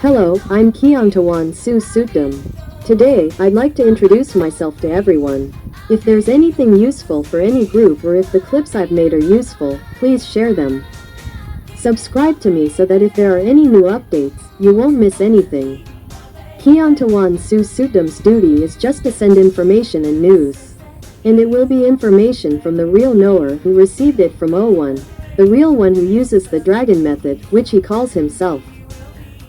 Hello, I'm Kiangtawan Su Sutdam. Today, I'd like to introduce myself to everyone. If there's anything useful for any group or if the clips I've made are useful, please share them. Subscribe to me so that if there are any new updates, you won't miss anything. Kiangtawan Su Sutdam's duty is just to send information and news. And it will be information from the real knower who received it from O1, the real one who uses the dragon method, which he calls himself.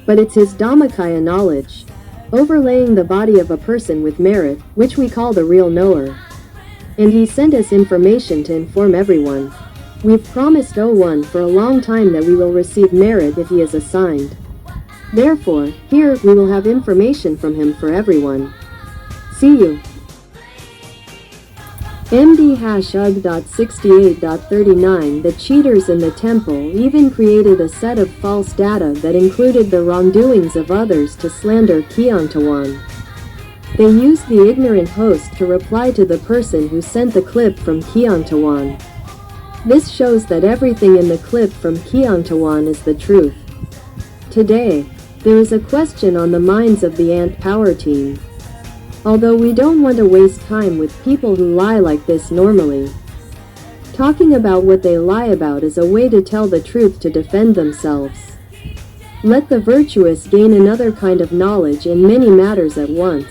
But it's his Dhammakaya knowledge, overlaying the body of a person with merit, which we call the real knower. And he sent us information to inform everyone. We've promised O1 for a long time that we will receive merit if he is assigned. Therefore, here we will have information from him for everyone. See you. MD#UG.68.39 The cheaters in the temple even created a set of false data that included the wrongdoings of others to slander Kiangtawan. They used the ignorant host to reply to the person who sent the clip from Kiangtawan. This shows that everything in the clip from Kiangtawan is the truth. Today, there is a question on the minds of the Ant Power team. Although we don't want to waste time with people who lie like this normally. Talking about what they lie about is a way to tell the truth to defend themselves. Let the virtuous gain another kind of knowledge in many matters at once.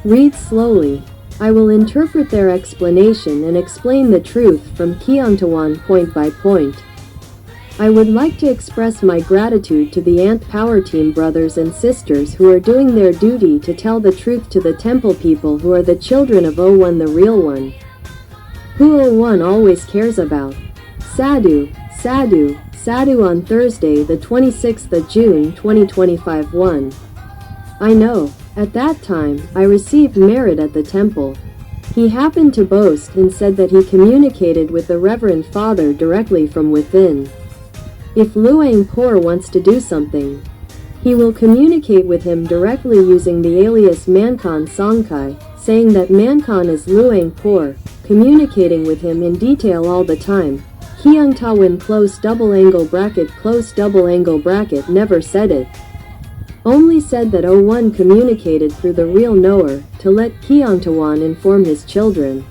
Read slowly. I will interpret their explanation and explain the truth from Kiangtawan point by point. I would like to express my gratitude to the Ant Power Team brothers and sisters who are doing their duty to tell the truth to the temple people who are the children of O1 the real one. Who O1 always cares about. Sadhu, Sadhu, Sadhu on Thursday the 26th of June 2025 1. I know, at that time, I received merit at the temple. He happened to boast and said that he communicated with the Reverend Father directly from within. If Luang Por wants to do something, he will communicate with him directly using the alias Mankan Songkai, saying that Mankan is Luang Por, communicating with him in detail all the time. Kiangtawan (() never said it. Only said that O1 communicated through the real knower, to let Kiangtawan inform his children.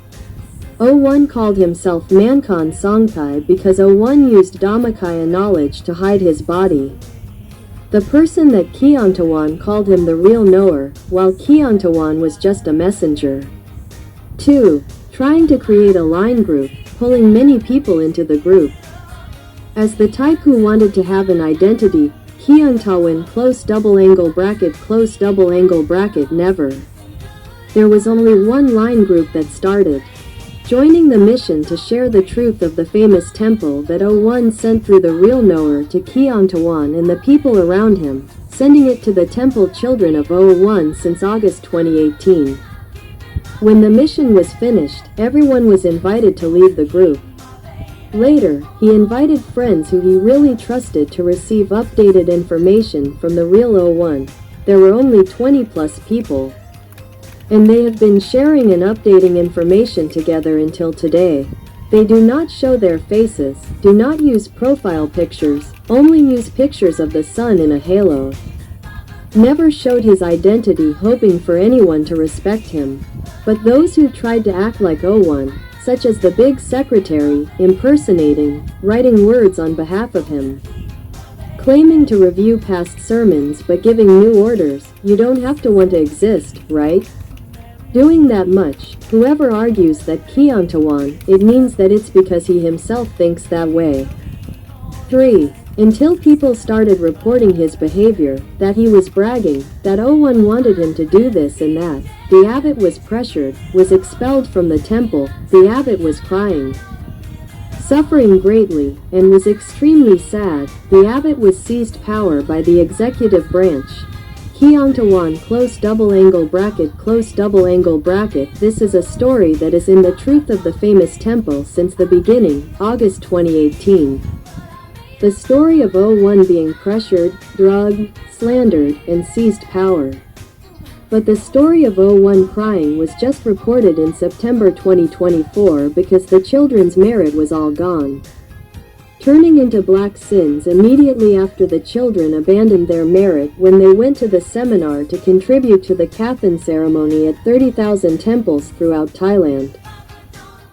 O1 called himself Mankan Songkai because O1 used Dhammakaya knowledge to hide his body. The person that Kiangtawan called him the real knower, while Kiangtawan was just a messenger. 2. Trying to create a line group, pulling many people into the group. As the type who wanted to have an identity, Kiangtawan (() never. There was only one line group that started. Joining the mission to share the truth of the famous temple that O1 sent through the real knower to Kiangtawan and the people around him, sending it to the temple children of O1 since August 2018. When the mission was finished, everyone was invited to leave the group. Later, he invited friends who he really trusted to receive updated information from the real O1. There were only 20 plus people. And they have been sharing and updating information together until today. They do not show their faces, do not use profile pictures, only use pictures of the sun in a halo. Never showed his identity hoping for anyone to respect him. But those who tried to act like O1, such as the big secretary, impersonating, writing words on behalf of him. Claiming to review past sermons but giving new orders, you don't have to want to exist, right? Doing that much, whoever argues that Kiangtawan, it means that it's because he himself thinks that way. 3. Until people started reporting his behavior, that he was bragging, that O1 wanted him to do this and that, the abbot was pressured, was expelled from the temple, the abbot was crying, suffering greatly, and was extremely sad, the abbot was seized power by the executive branch. Kiangtawan (() This is a story that is in the truth of the famous temple since the beginning, August 2018. The story of O1 being pressured, drugged, slandered, and seized power. But the story of O1 crying was just reported in September 2024 because the children's merit was all gone. turning into black sins immediately after the children abandoned their merit when they went to the seminar to contribute to the Kiangtawan ceremony at 30,000 temples throughout Thailand.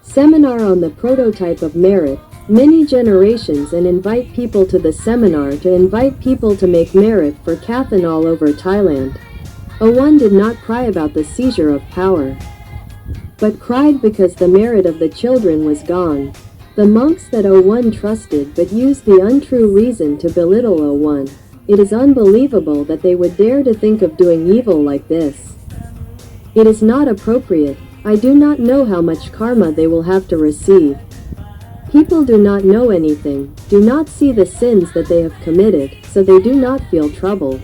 Seminar on the prototype of merit, many generations, and invite people to the seminar to invite people to make merit for Kiangtawan all over Thailand. One did not cry about the seizure of power, but cried because the merit of the children was gone. The monks that one trusted but used the untrue reason to belittle one. It is unbelievable that they would dare to think of doing evil like this. It is not appropriate. I do not know how much karma they will have to receive. People do not know anything, do not see the sins that they have committed, so they do not feel troubled.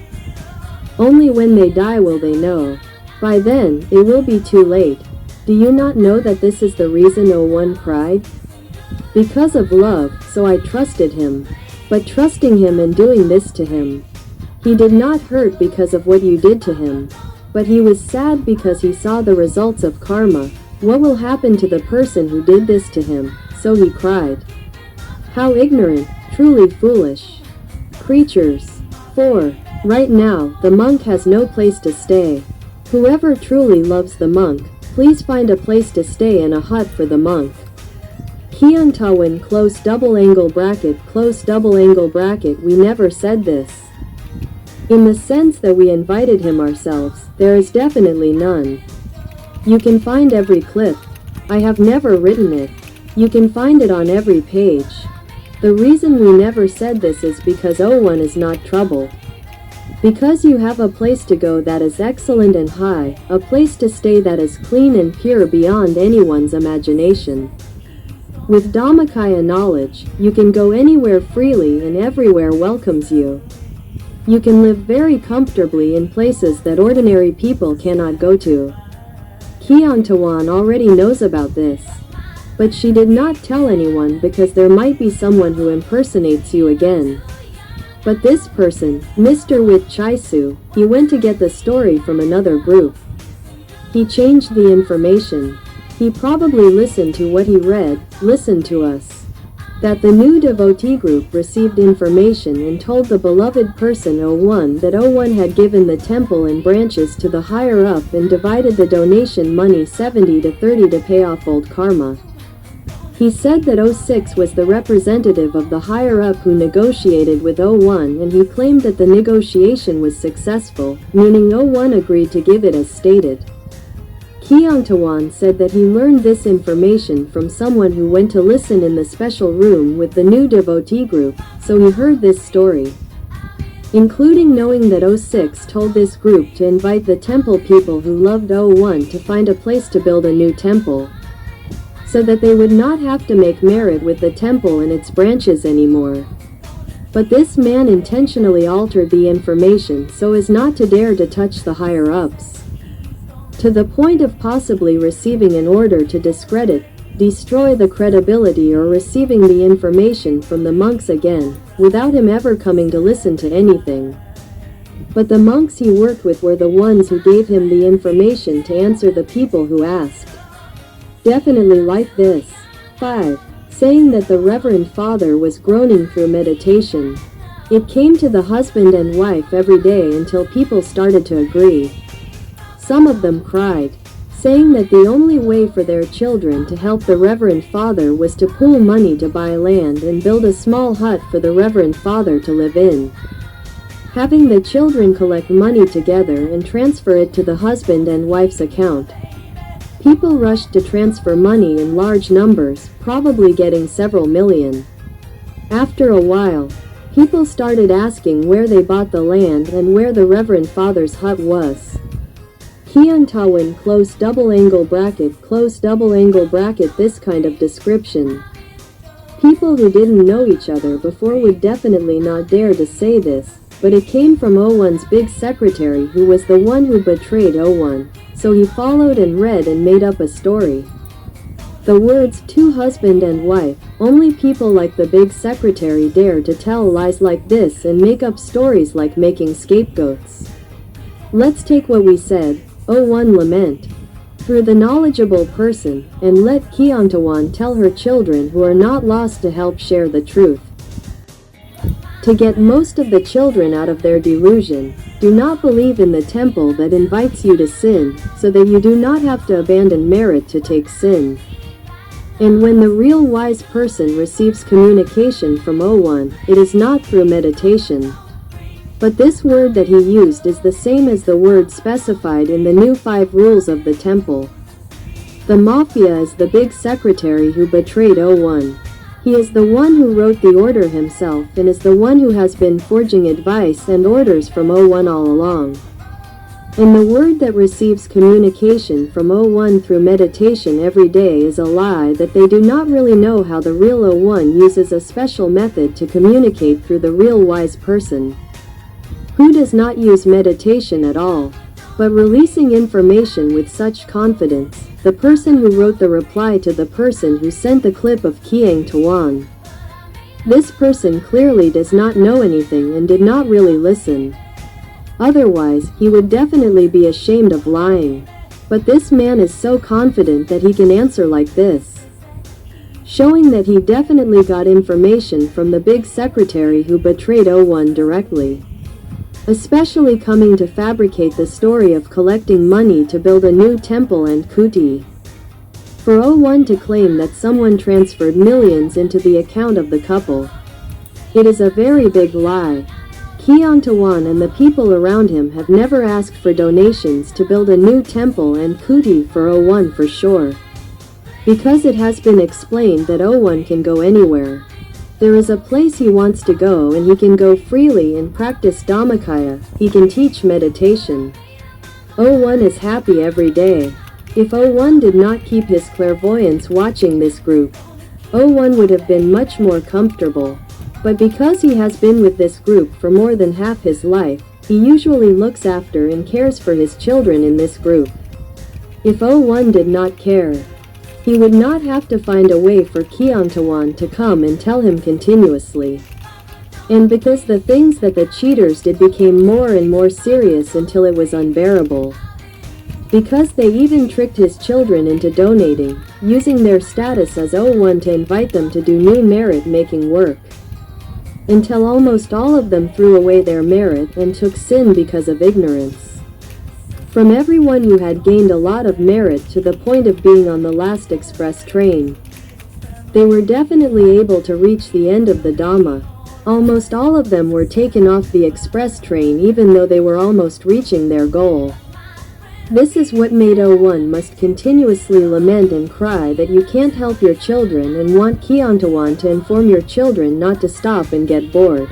Only when they die will they know. By then, it will be too late. Do you not know that this is the reason one cried? Because of love, so I trusted him. But trusting him and doing this to him. He did not hurt because of what you did to him. But he was sad because he saw the results of karma. What will happen to the person who did this to him? So he cried. How ignorant, truly foolish creatures. 4. Right now, the monk has no place to stay. Whoever truly loves the monk, please find a place to stay in a hut for the monk. Kiangtawan close double angle bracket. We never said this. In the sense that we invited him ourselves, there is definitely none. You can find every clip. I have never written it. You can find it on every page. The reason we never said this is because one is not trouble. Because you have a place to go that is excellent and high, a place to stay that is clean and pure beyond anyone's imagination. With Dhammakaya knowledge, you can go anywhere freely and everywhere welcomes you. You can live very comfortably in places that ordinary people cannot go to. Kiangtawan already knows about this. But she did not tell anyone because there might be someone who impersonates you again. But this person, Mr. with Chaisu, he went to get the story from another group. He changed the information. He probably listened to what he read, listened to us. That the new devotee group received information and told the beloved person one that one had given the temple and branches to the higher up and divided the donation money 70 to 30 to pay off old karma. He said that 06 was the representative of the higher up who negotiated with 01 and he claimed that the negotiation was successful, meaning 01 agreed to give it as stated. Kiangtawan said that he learned this information from someone who went to listen in the special room with the new devotee group, so he heard this story. Including knowing that 06 told this group to invite the temple people who loved 01 to find a place to build a new temple, so that they would not have to make merit with the temple and its branches anymore. But this man intentionally altered the information so as not to dare to touch the higher-ups, to the point of possibly receiving an order to discredit, destroy the credibility or receiving the information from the monks again, without him ever coming to listen to anything. But the monks he worked with were the ones who gave him the information to answer the people who asked. Definitely like this. 5. Saying that the Reverend Father was groaning through meditation. It came to the husband and wife every day until people started to agree. Some of them cried, saying that the only way for their children to help the Reverend Father was to pool money to buy land and build a small hut for the Reverend Father to live in. Having the children collect money together and transfer it to the husband and wife's account. People rushed to transfer money in large numbers, probably getting several million. After a while, people started asking where they bought the land and where the Reverend Father's hut was. Kiangtawan close double angle bracket. This kind of description. People who didn't know each other before would definitely not dare to say this, but it came from 01's big secretary who was the one who betrayed 01, so he followed and read and made up a story. The words two husband and wife, only people like the big secretary dare to tell lies like this and make up stories like making scapegoats. Let's take what we said, 01 lament, through the knowledgeable person, and let Kiangtawan tell her children who are not lost to help share the truth. To get most of the children out of their delusion, do not believe in the temple that invites you to sin, so that you do not have to abandon merit to take sin. And when the real wise person receives communication from O1, it is not through meditation. But this word that he used is the same as the word specified in the new 5 rules of the temple. The Mafia is the big secretary who betrayed O1. He is the one who wrote the order himself and is the one who has been forging advice and orders from O1 all along. And the word that receives communication from O1 through meditation every day is a lie that they do not really know how the real O1 uses a special method to communicate through the real wise person, who does not use meditation at all, but releasing information with such confidence, the person who wrote the reply to the person who sent the clip of KiengTwan. This person clearly does not know anything and did not really listen. Otherwise, he would definitely be ashamed of lying. But this man is so confident that he can answer like this, showing that he definitely got information from the big secretary who betrayed O1 directly, especially coming to fabricate the story of collecting money to build a new temple and kuti. For O1 to claim that someone transferred millions into the account of the couple, it is a very big lie. Kiangtawan and the people around him have never asked for donations to build a new temple and kuti for O1 for sure, because it has been explained that O1 can go anywhere. There is a place he wants to go and he can go freely and practice Dhammakaya. He can teach meditation. O1 is happy every day. If O1 did not keep his clairvoyance watching this group, O1 would have been much more comfortable. But because he has been with this group for more than half his life, he usually looks after and cares for his children in this group. If O1 did not care, he would not have to find a way for Kiangtawan to come and tell him continuously. And because the things that the cheaters did became more and more serious until it was unbearable. Because they even tricked his children into donating, using their status as O1 to invite them to do new merit-making work, until almost all of them threw away their merit and took sin because of ignorance. From everyone who had gained a lot of merit to the point of being on the last express train, they were definitely able to reach the end of the Dhamma. Almost all of them were taken off the express train even though they were almost reaching their goal. This is what made O1 must continuously lament and cry that you can't help your children and want Kiangtawan to inform your children not to stop and get bored.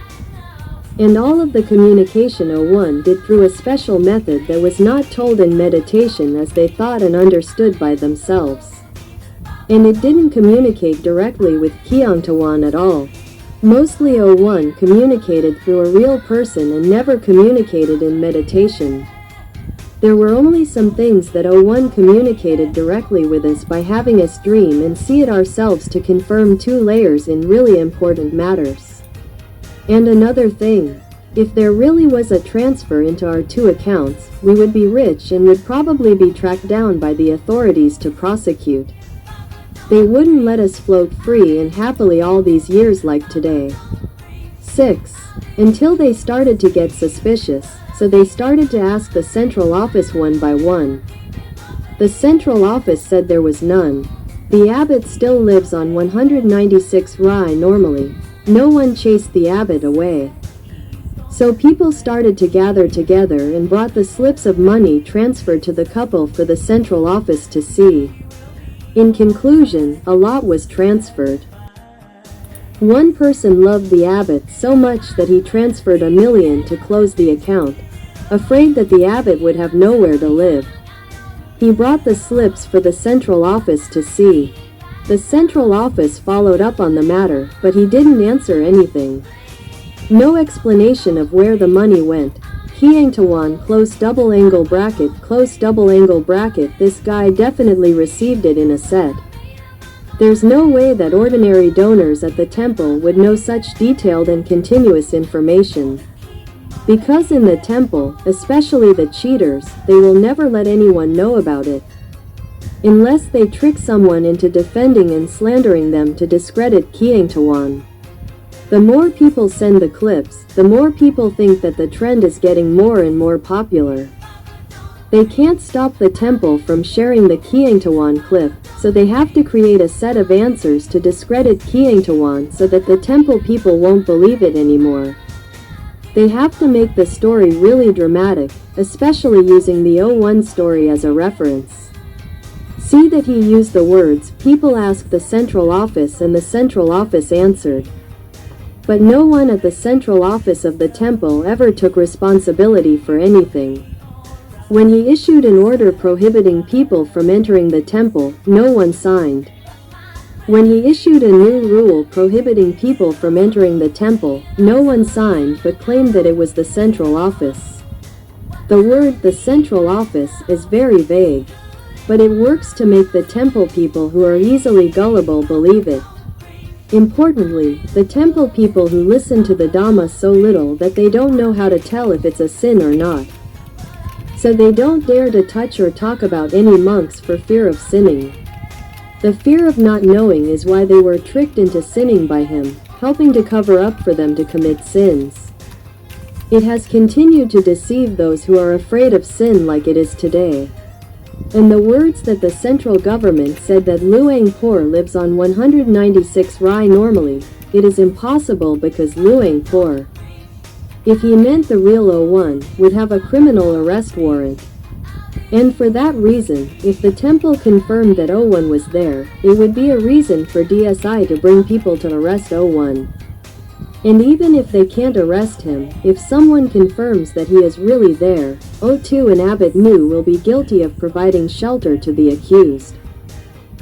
And all of the communication O1 did through a special method that was not told in meditation as they thought and understood by themselves. And it didn't communicate directly with Kiangtawan at all. Mostly O1 communicated through a real person and never communicated in meditation. There were only some things that O1 communicated directly with us by having us dream and see it ourselves to confirm 2 layers in really important matters. And another thing, if there really was a transfer into our 2 accounts, we would be rich and would probably be tracked down by the authorities to prosecute. They wouldn't let us float free and happily all these years like today. 6. Until they started to get suspicious, so they started to ask the central office one by one. The central office said there was none. The abbot still lives on 196 Rai normally. No one chased the abbot away. So people started to gather together and brought the slips of money transferred to the couple for the central office to see. In conclusion, a lot was transferred. One person loved the abbot so much that he transferred $1 million to close the account, afraid that the abbot would have nowhere to live. He brought the slips for the central office to see. The central office followed up on the matter, but he didn't answer anything. No explanation of where the money went. Kiangtawan close double angle bracket, this guy definitely received it in a set. There's no way that ordinary donors at the temple would know such detailed and continuous information. Because in the temple, especially the cheaters, they will never let anyone know about it, unless they trick someone into defending and slandering them to discredit Kiangtawan. The more people send the clips, the more people think that the trend is getting more and more popular. They can't stop the temple from sharing the KiengTwan clip, so they have to create a set of answers to discredit KiengTwan so that the temple people won't believe it anymore. They have to make the story really dramatic, especially using the O1 story as a reference. See that he used the words, "People asked the central office and the central office answered." But no one at the central office of the temple ever took responsibility for anything. When he issued an order prohibiting people from entering the temple, no one signed. When he issued a new rule prohibiting people from entering the temple, no one signed but claimed that it was the central office. The word "the central office" is very vague, but it works to make the temple people who are easily gullible believe it. Importantly, the temple people who listen to the Dhamma so little that they don't know how to tell if it's a sin or not. So they don't dare to touch or talk about any monks for fear of sinning. The fear of not knowing is why they were tricked into sinning by him, helping to cover up for them to commit sins. It has continued to deceive those who are afraid of sin like it is today. And the words that the central government said that Luang Por lives on 196 Rai normally, it is impossible because Luang Por, if he meant the real O1, would have a criminal arrest warrant. And for that reason, if the temple confirmed that O1 was there, it would be a reason for DSI to bring people to arrest O1. And even if they can't arrest him, if someone confirms that he is really there, O2 and Abbot Nu will be guilty of providing shelter to the accused.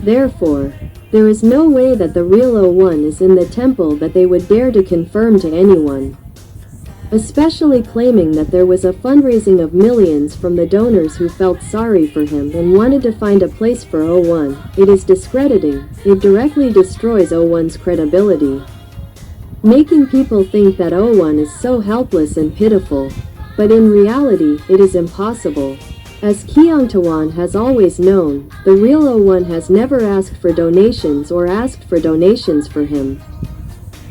Therefore, there is no way that the real O1 is in the temple that they would dare to confirm to anyone. Especially claiming that there was a fundraising of millions from the donors who felt sorry for him and wanted to find a place for O1, it is discrediting, it directly destroys O1's credibility. Making people think that O1 is so helpless and pitiful, but in reality, it is impossible. As Kiangtawan has always known, the real O1 has never asked for donations or asked for donations for him.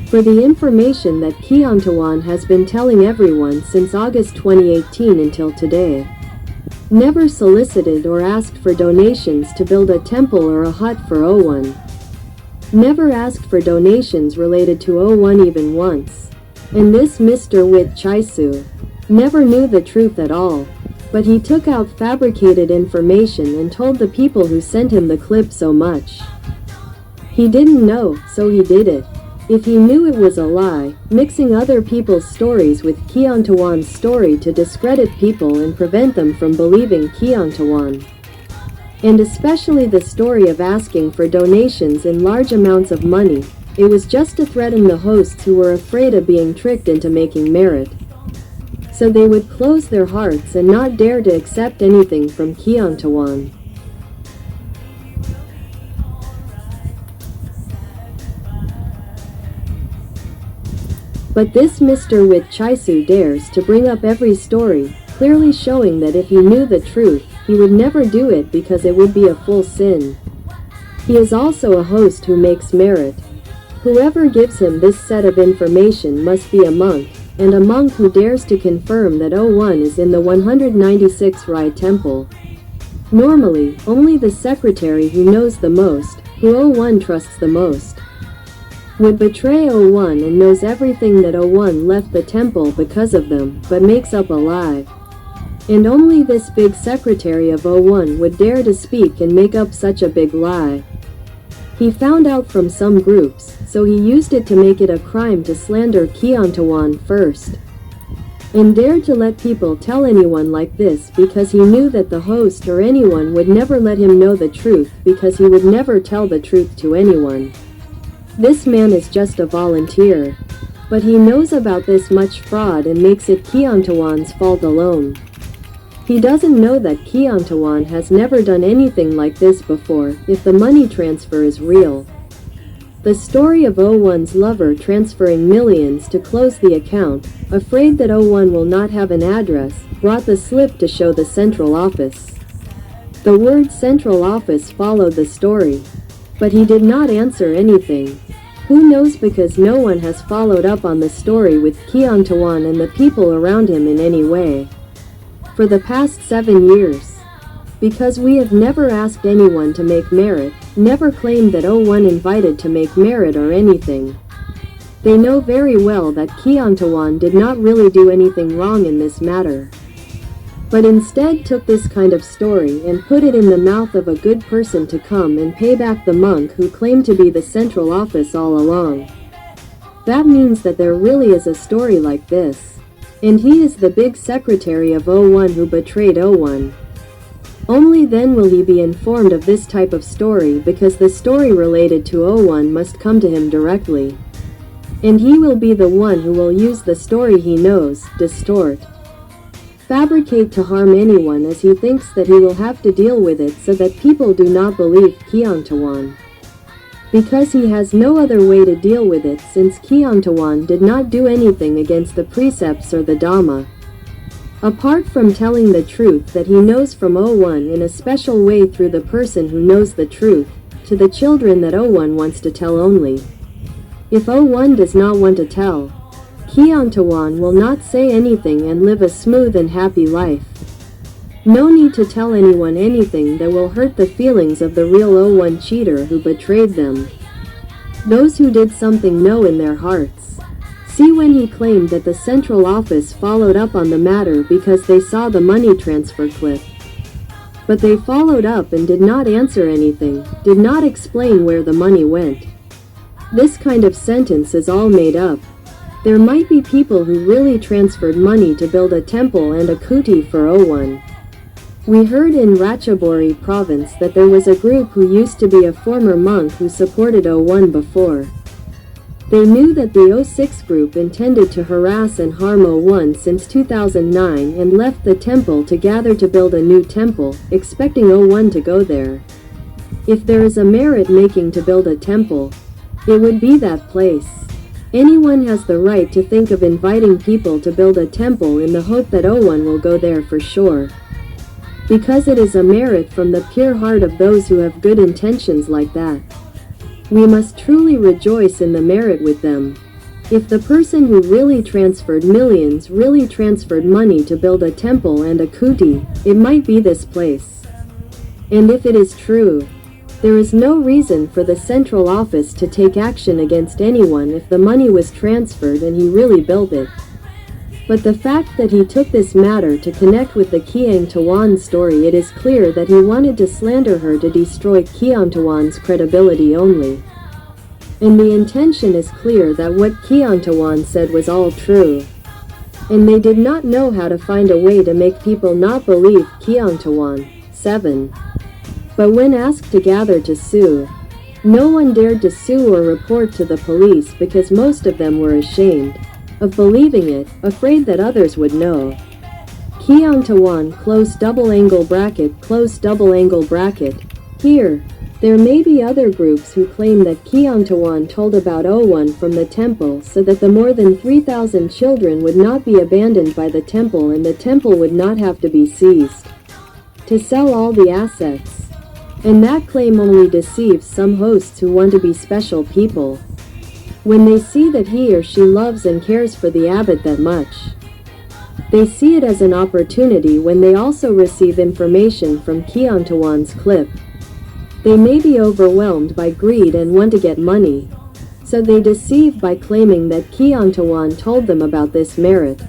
For the information that Kiangtawan has been telling everyone since August 2018 until today. Never solicited or asked for donations to build a temple or a hut for O1. Never asked for donations related to O1 even once. And this Mr. Wit Chaisu never knew the truth at all, but he took out fabricated information and told the people who sent him the clip so much. He didn't know, so he did it. If he knew it was a lie, mixing other people's stories with Kiangtawan's story to discredit people and prevent them from believing Kiangtawan. And especially the story of asking for donations in large amounts of money, it was just to threaten the hosts who were afraid of being tricked into making merit. So they would close their hearts and not dare to accept anything from Kiangtawan. But this Mr. Wit Chaisu dares to bring up every story, clearly showing that if he knew the truth, he would never do it because it would be a full sin. He is also a host who makes merit. Whoever gives him this set of information must be a monk, and a monk who dares to confirm that O1 is in the 196 Rai temple. Normally, only the secretary who knows the most, who O1 trusts the most, would betray O1 and knows everything that O1 left the temple because of them, but makes up a lie. And only this big secretary of O1 would dare to speak and make up such a big lie. He found out from some groups, so he used it to make it a crime to slander Kiangtawan first. And dared to let people tell anyone like this because he knew that the host or anyone would never let him know the truth because he would never tell the truth to anyone. This man is just a volunteer. But he knows about this much fraud and makes it Kiangtawan's fault alone. He doesn't know that Kiangtawan has never done anything like this before, if the money transfer is real. The story of O1's lover transferring millions to close the account, afraid that O1 will not have an address, brought the slip to show the central office. The word central office followed the story. But he did not answer anything. Who knows, because no one has followed up on the story with Kiangtawan and the people around him in any way. For the past 7 years. Because we have never asked anyone to make merit, never claimed that one invited to make merit or anything. They know very well that Kiangtawan did not really do anything wrong in this matter, but instead took this kind of story and put it in the mouth of a good person to come and pay back the monk who claimed to be the central office all along. That means that there really is a story like this, and he is the big secretary of O1 who betrayed O1. Only then will he be informed of this type of story, because the story related to O1 must come to him directly. And he will be the one who will use the story he knows, distort, fabricate to harm anyone, as he thinks that he will have to deal with it, so that people do not believe Kiangtawan. Because he has no other way to deal with it, since Kiangtawan did not do anything against the precepts or the Dhamma, apart from telling the truth that he knows from O1 in a special way through the person who knows the truth, to the children that O1 wants to tell only. If O1 does not want to tell, Kiangtawan will not say anything and live a smooth and happy life. No need to tell anyone anything that will hurt the feelings of the real O1 cheater who betrayed them. Those who did something know in their hearts. See, when he claimed that the central office followed up on the matter because they saw the money transfer clip. But they followed up and did not answer anything, did not explain where the money went. This kind of sentence is all made up. There might be people who really transferred money to build a temple and a kuti for O1. We heard in Ratchaburi province that there was a group who used to be a former monk who supported O1 before. They knew that the O6 group intended to harass and harm O1 since 2009 and left the temple to gather to build a new temple, expecting O1 to go there. If there is a merit making to build a temple, it would be that place. Anyone has the right to think of inviting people to build a temple in the hope that O1 will go there for sure. Because it is a merit from the pure heart of those who have good intentions like that. We must truly rejoice in the merit with them. If the person who really transferred millions really transferred money to build a temple and a kuti, it might be this place. And if it is true, there is no reason for the central office to take action against anyone if the money was transferred and he really built it. But the fact that he took this matter to connect with the Kiangtawan story, it is clear that he wanted to slander her to destroy Kiangtawan's credibility only. And the intention is clear that what Kiangtawan said was all true. And they did not know how to find a way to make people not believe Kiangtawan. 7. But when asked to gather to sue, no one dared to sue or report to the police because most of them were ashamed of believing it, afraid that others would know. Kiangtawan close double angle bracket. Here, there may be other groups who claim that Kiangtawan told about O1 from the temple so that the more than 3,000 children would not be abandoned by the temple and the temple would not have to be seized to sell all the assets. And that claim only deceives some hosts who want to be special people. When they see that he or she loves and cares for the abbot that much, they see it as an opportunity. When they also receive information from Kiangtawan's clip, they may be overwhelmed by greed and want to get money, so they deceive by claiming that Kiangtawan told them about this merit.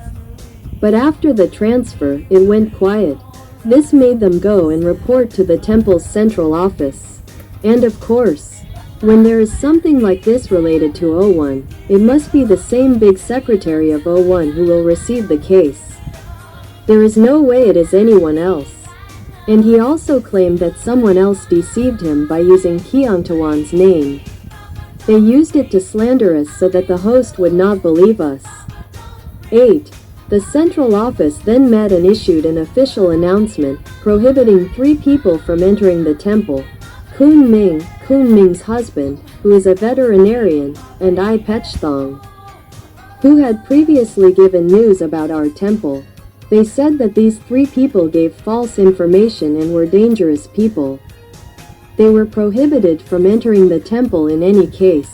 But after the transfer, it went quiet. This made them go and report to the temple's central office. And of course, when there is something like this related to O1, it must be the same big secretary of O1 who will receive the case. There is no way it is anyone else. And he also claimed that someone else deceived him by using Kiangtawan's name. They used it to slander us so that the host would not believe us. 8. The central office then met and issued an official announcement prohibiting 3 people from entering the temple: Kun Ming's husband, who is a veterinarian, and I Pechthong, who had previously given news about our temple. They said that these 3 people gave false information and were dangerous people. They were prohibited from entering the temple in any case.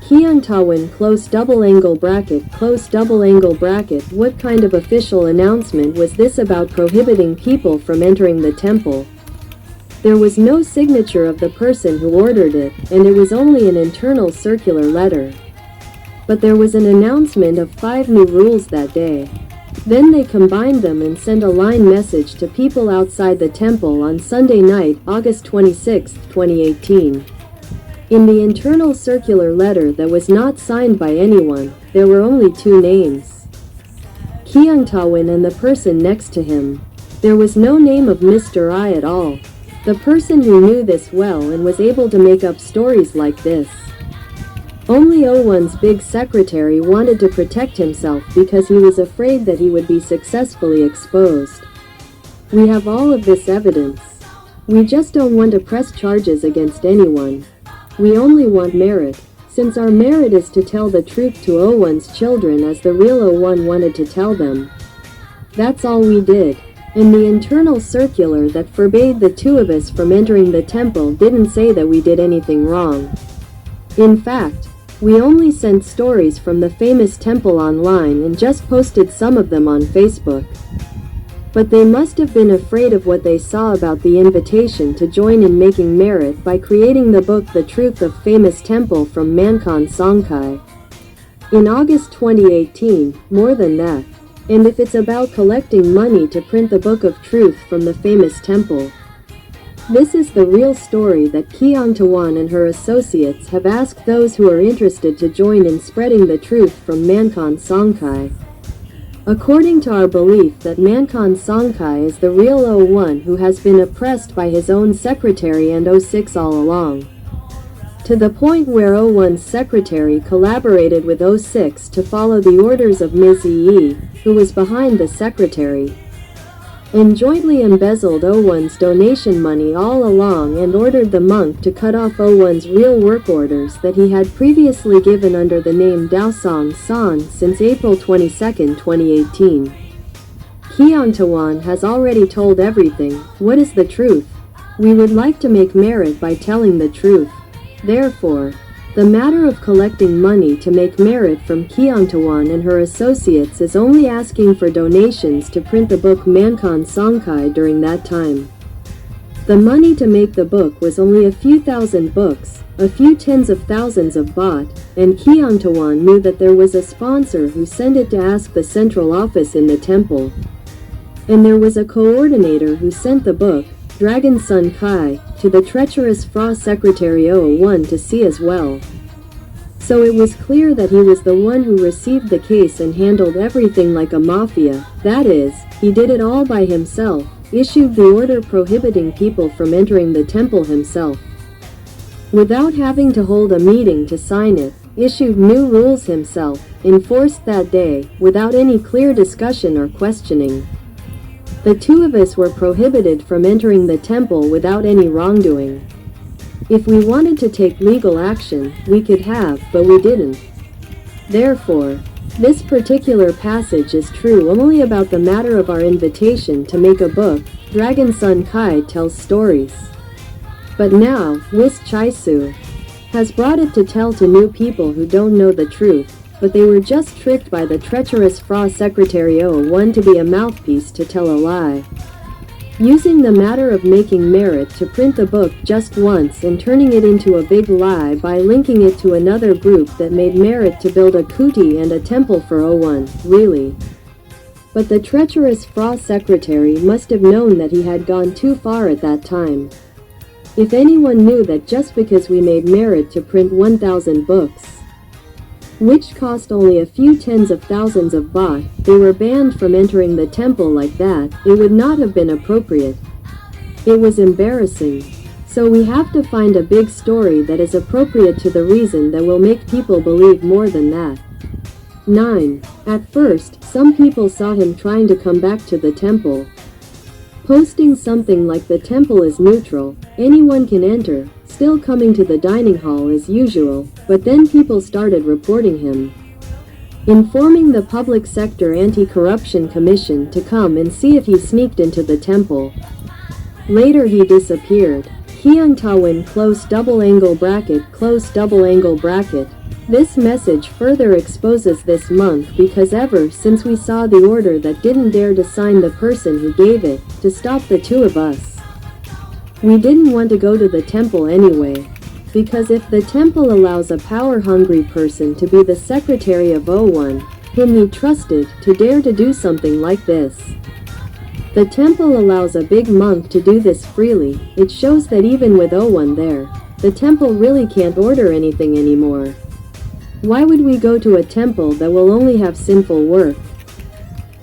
Kiangtawan close double angle bracket. What kind of official announcement was this about prohibiting people from entering the temple? There was no signature of the person who ordered it, and it was only an internal circular letter. But there was an announcement of 5 new rules that day. Then they combined them and sent a line message to people outside the temple on Sunday night, August 26, 2018. In the internal circular letter that was not signed by anyone, there were only 2 names: Kiangtawan and the person next to him. There was no name of Mr. I at all. The person who knew this well and was able to make up stories like this. Only O1's big secretary wanted to protect himself because he was afraid that he would be successfully exposed. We have all of this evidence. We just don't want to press charges against anyone. We only want merit, since our merit is to tell the truth to O1's children as the real O1 wanted to tell them. That's all we did. And the internal circular that forbade the 2 of us from entering the temple didn't say that we did anything wrong. In fact, we only sent stories from the famous temple online and just posted some of them on Facebook. But they must have been afraid of what they saw about the invitation to join in making merit by creating the book The Truth of Famous Temple from Mankan Songkai. In August 2018, more than that. And if it's about collecting money to print the Book of Truth from the famous temple. This is the real story that Kiangtawan and her associates have asked those who are interested to join in spreading the truth from Mankan Songkai. According to our belief that Mankan Songkai is the real O1 who has been oppressed by his own secretary and O6 all along. To the point where O1's secretary collaborated with O6 to follow the orders of Ms. Yi, who was behind the secretary, and jointly embezzled O1's donation money all along and ordered the monk to cut off O1's real work orders that he had previously given under the name Daosong San since April 22, 2018. Kiangtawan has already told everything. What is the truth? We would like to make merit by telling the truth. Therefore, the matter of collecting money to make merit from Kiangtawan and her associates is only asking for donations to print the book Mankan Songkai during that time. The money to make the book was only a few thousand books, a few tens of thousands of baht, and Kiangtawan knew that there was a sponsor who sent it to ask the central office in the temple. And there was a coordinator who sent the book, Dragon Sun Kai, to the treacherous Fra Secretary 01 to see as well. So it was clear that he was the one who received the case and handled everything like a mafia, that is, he did it all by himself, issued the order prohibiting people from entering the temple himself. Without having to hold a meeting to sign it, issued new rules himself, enforced that day, without any clear discussion or questioning. The 2 of us were prohibited from entering the temple without any wrongdoing. If we wanted to take legal action, we could have, but we didn't. Therefore, this particular passage is true only about the matter of our invitation to make a book. Dragon Sun Kai tells stories. But now, Wis Chaisu has brought it to tell to new people who don't know the truth, but they were just tricked by the treacherous Fra Secretary 01 to be a mouthpiece to tell a lie. Using the matter of making merit to print the book just once and turning it into a big lie by linking it to another group that made merit to build a kuti and a temple for 01, really. But the treacherous Fra Secretary must have known that he had gone too far at that time. If anyone knew that just because we made merit to print 1,000 books, which cost only a few tens of thousands of baht, they were banned from entering the temple like that, it would not have been appropriate. It was embarrassing. So we have to find a big story that is appropriate to the reason that will make people believe more than that. 9. At first, some people saw him trying to come back to the temple, posting something like the temple is neutral, anyone can enter, still coming to the dining hall as usual, but then people started reporting him, informing the Public Sector Anti-Corruption Commission to come and see if he sneaked into the temple. Later he disappeared. Kiangtawan close double angle bracket close double angle bracket. This message further exposes this monk because ever since we saw the order that didn't dare to sign the person who gave it, to stop the two of us. We didn't want to go to the temple anyway. Because if the temple allows a power-hungry person to be the secretary of O1, whom he trusted, to dare to do something like this. The temple allows a big monk to do this freely. It shows that even with O1 there, the temple really can't order anything anymore. Why would we go to a temple that will only have sinful work?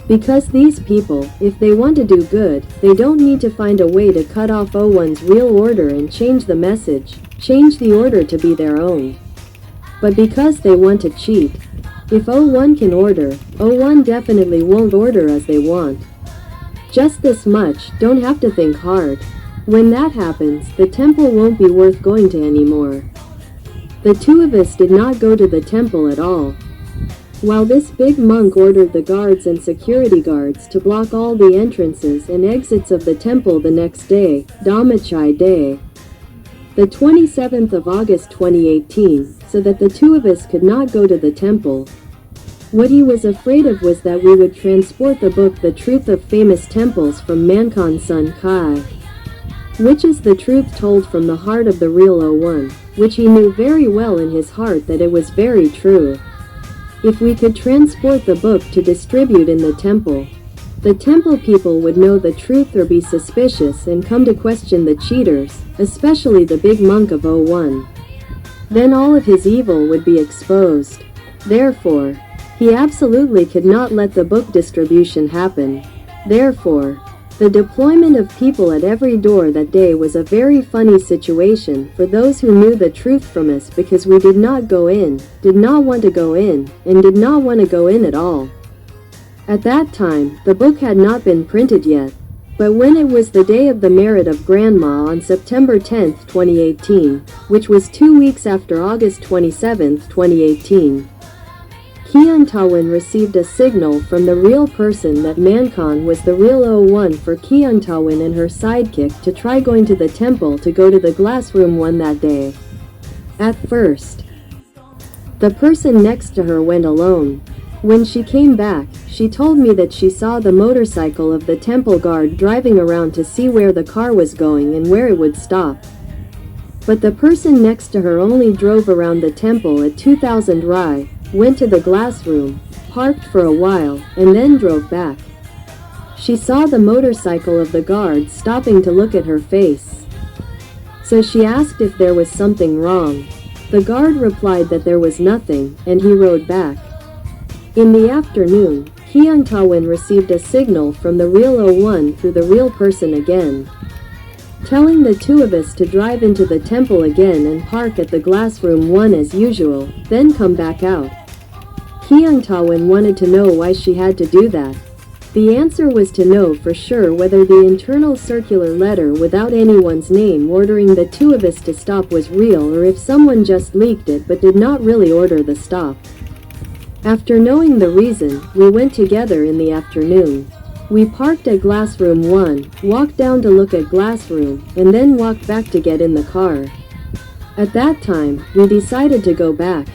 Because these people, if they want to do good, they don't need to find a way to cut off O1's real order and change the message, change the order to be their own. But because they want to cheat, if O1 can order, O1 definitely won't order as they want. Just this much, don't have to think hard. When that happens, the temple won't be worth going to anymore. The two of us did not go to the temple at all. While this big monk ordered the guards and security guards to block all the entrances and exits of the temple the next day, Damachai Day, the 27th of August 2018, so that the two of us could not go to the temple. What he was afraid of was that we would transport the book The Truth of Famous Temples from Mankon's son Kai, which is the truth told from the heart of the real O1, which he knew very well in his heart that it was very true. If we could transport the book to distribute in the temple people would know the truth or be suspicious and come to question the cheaters, especially the big monk of O1. Then all of his evil would be exposed. Therefore, he absolutely could not let the book distribution happen. Therefore, the deployment of people at every door that day was a very funny situation for those who knew the truth from us because we did not go in, did not want to go in, and did not want to go in at all. At that time, the book had not been printed yet. But when it was the day of the merit of Grandma on September 10, 2018, which was 2 weeks after August 27, 2018, Kiangtawan received a signal from the real person that Mankon was the real O1 for Kiangtawan and her sidekick to try going to the temple to go to the glass room 1 that day. At first, the person next to her went alone. When she came back, she told me that she saw the motorcycle of the temple guard driving around to see where the car was going and where it would stop. But the person next to her only drove around the temple at 2000 Rai, went to the glass room, parked for a while, and then drove back. She saw the motorcycle of the guard stopping to look at her face. So she asked if there was something wrong. The guard replied that there was nothing, and he rode back. In the afternoon, Kiangtawan received a signal from the real O1 through the real person again, telling the two of us to drive into the temple again and park at the glass room 1 as usual, then come back out. Kiangtawan wanted to know why she had to do that. The answer was to know for sure whether the internal circular letter without anyone's name ordering the two of us to stop was real or if someone just leaked it but did not really order the stop. After knowing the reason, we went together in the afternoon. We parked at glass room 1, walked down to look at glass room, and then walked back to get in the car. At that time, we decided to go back.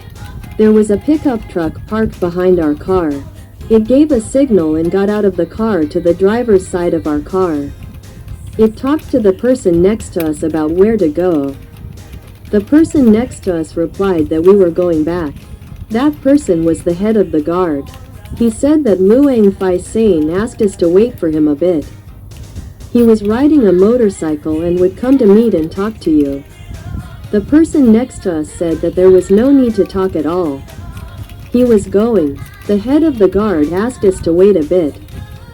There was a pickup truck parked behind our car. It gave a signal and got out of the car to the driver's side of our car. It talked to the person next to us about where to go. The person next to us replied that we were going back. That person was the head of the guard. He said that Luang Phai Sane asked us to wait for him a bit. He was riding a motorcycle and would come to meet and talk to you. The person next to us said that there was no need to talk at all. He was going. The head of the guard asked us to wait a bit.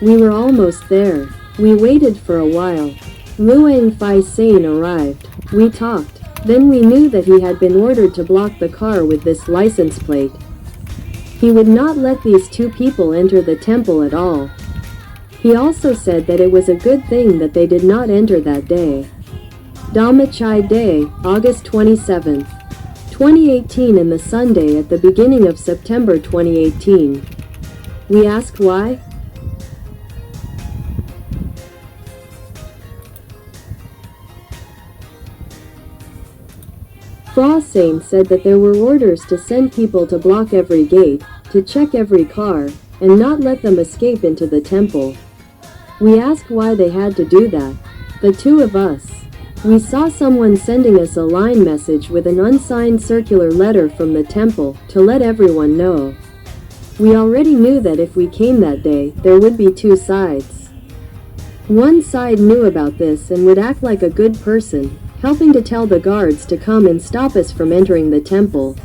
We were almost there. We waited for a while. Luang Phai Sane arrived. We talked. Then we knew that he had been ordered to block the car with this license plate. He would not let these two people enter the temple at all. He also said that it was a good thing that they did not enter that day. Damachai Day, August 27, 2018 and the Sunday at the beginning of September 2018. We asked why? Frost said that there were orders to send people to block every gate, to check every car, and not let them escape into the temple. We asked why they had to do that. The two of us. We saw someone sending us a line message with an unsigned circular letter from the temple to let everyone know. We already knew that if we came that day, there would be two sides. One side knew about this and would act like a good person, helping to tell the guards to come and stop us from entering the temple.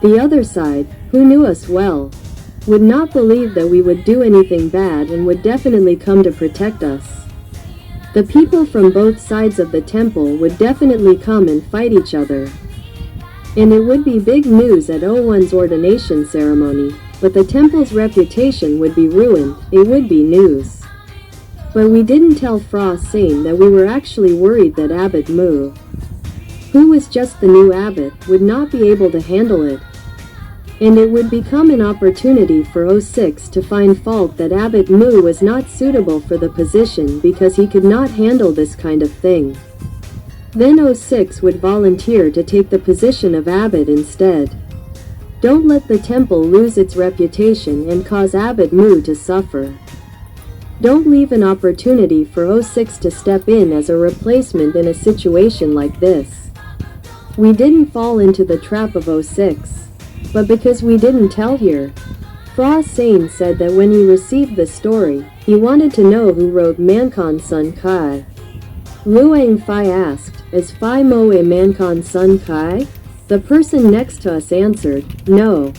The other side, who knew us well, would not believe that we would do anything bad and would definitely come to protect us. The people from both sides of the temple would definitely come and fight each other. And it would be big news at Owen's ordination ceremony, but the temple's reputation would be ruined. It would be news. But we didn't tell Frost that we were actually worried that Abbot Mu, who was just the new abbot, would not be able to handle it. And it would become an opportunity for 06 to find fault that Abbot Mu was not suitable for the position because he could not handle this kind of thing. Then 06 would volunteer to take the position of abbot instead. Don't let the temple lose its reputation and cause Abbot Mu to suffer. Don't leave an opportunity for 06 to step in as a replacement in a situation like this. We didn't fall into the trap of 06. But because we didn't tell here. Frost said that when he received the story, he wanted to know who wrote Mancon Sun Kai. Luang Fai asked, "Is Fai Moe Mancon Sun Kai?" The person next to us answered, "No,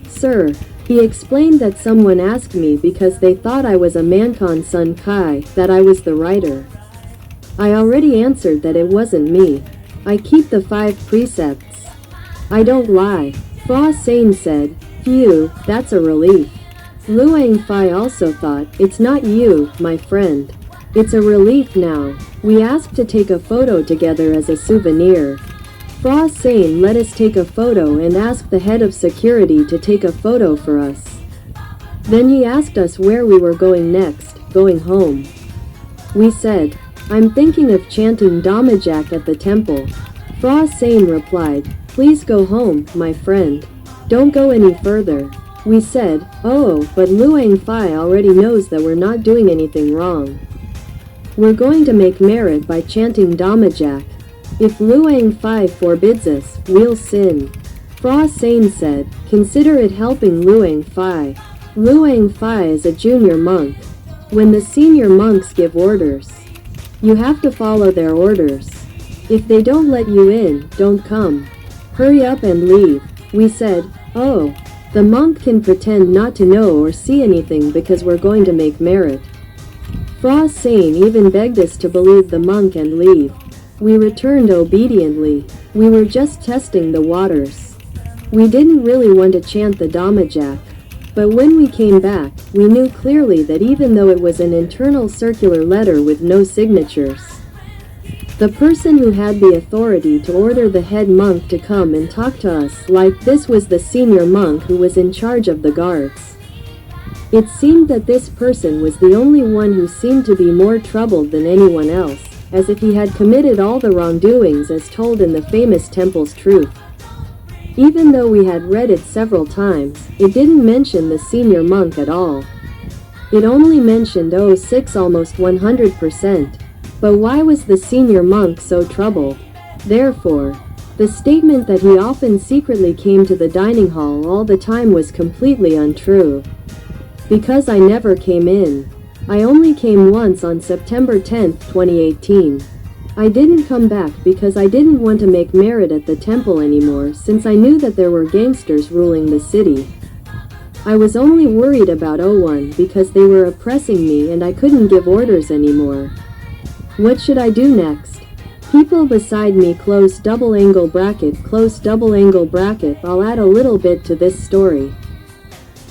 sir." He explained that someone asked me because they thought I was a Mancon Sun Kai, that I was the writer. I already answered that it wasn't me. I keep the 5 precepts. I don't lie. Frost said, "Phew, that's a relief." Luang Fai also thought, "It's not you, my friend. It's a relief now." We asked to take a photo together as a souvenir. Frost let us take a photo and asked the head of security to take a photo for us. Then he asked us where we were going next, going home. We said, "I'm thinking of chanting Dhammajak at the temple." Frost replied, "Please go home, my friend. Don't go any further." We said, "Oh, but Luang Fai already knows that we're not doing anything wrong. We're going to make merit by chanting Dhammajak. If Luang Fai forbids us, we'll sin." Frost said, "Consider it helping Luang Fai. Luang Fai is a junior monk. When the senior monks give orders, you have to follow their orders. If they don't let you in, don't come. Hurry up and leave." We said, "Oh, the monk can pretend not to know or see anything because we're going to make merit." Frost even begged us to believe the monk and leave. We returned obediently. We were just testing the waters. We didn't really want to chant the Dhammajak. But when we came back, we knew clearly that even though it was an internal circular letter with no signatures, the person who had the authority to order the head monk to come and talk to us like this was the senior monk who was in charge of the guards. It seemed that this person was the only one who seemed to be more troubled than anyone else, as if he had committed all the wrongdoings as told in the famous temple's truth. Even though we had read it several times, it didn't mention the senior monk at all. It only mentioned 06 almost 100%. But why was the senior monk so troubled? Therefore, the statement that he often secretly came to the dining hall all the time was completely untrue. Because I never came in. I only came once on September 10, 2018. I didn't come back because I didn't want to make merit at the temple anymore since I knew that there were gangsters ruling the city. I was only worried about 01 because they were oppressing me and I couldn't give orders anymore. What should I do next? People beside me close double angle bracket. I'll add a little bit to this story.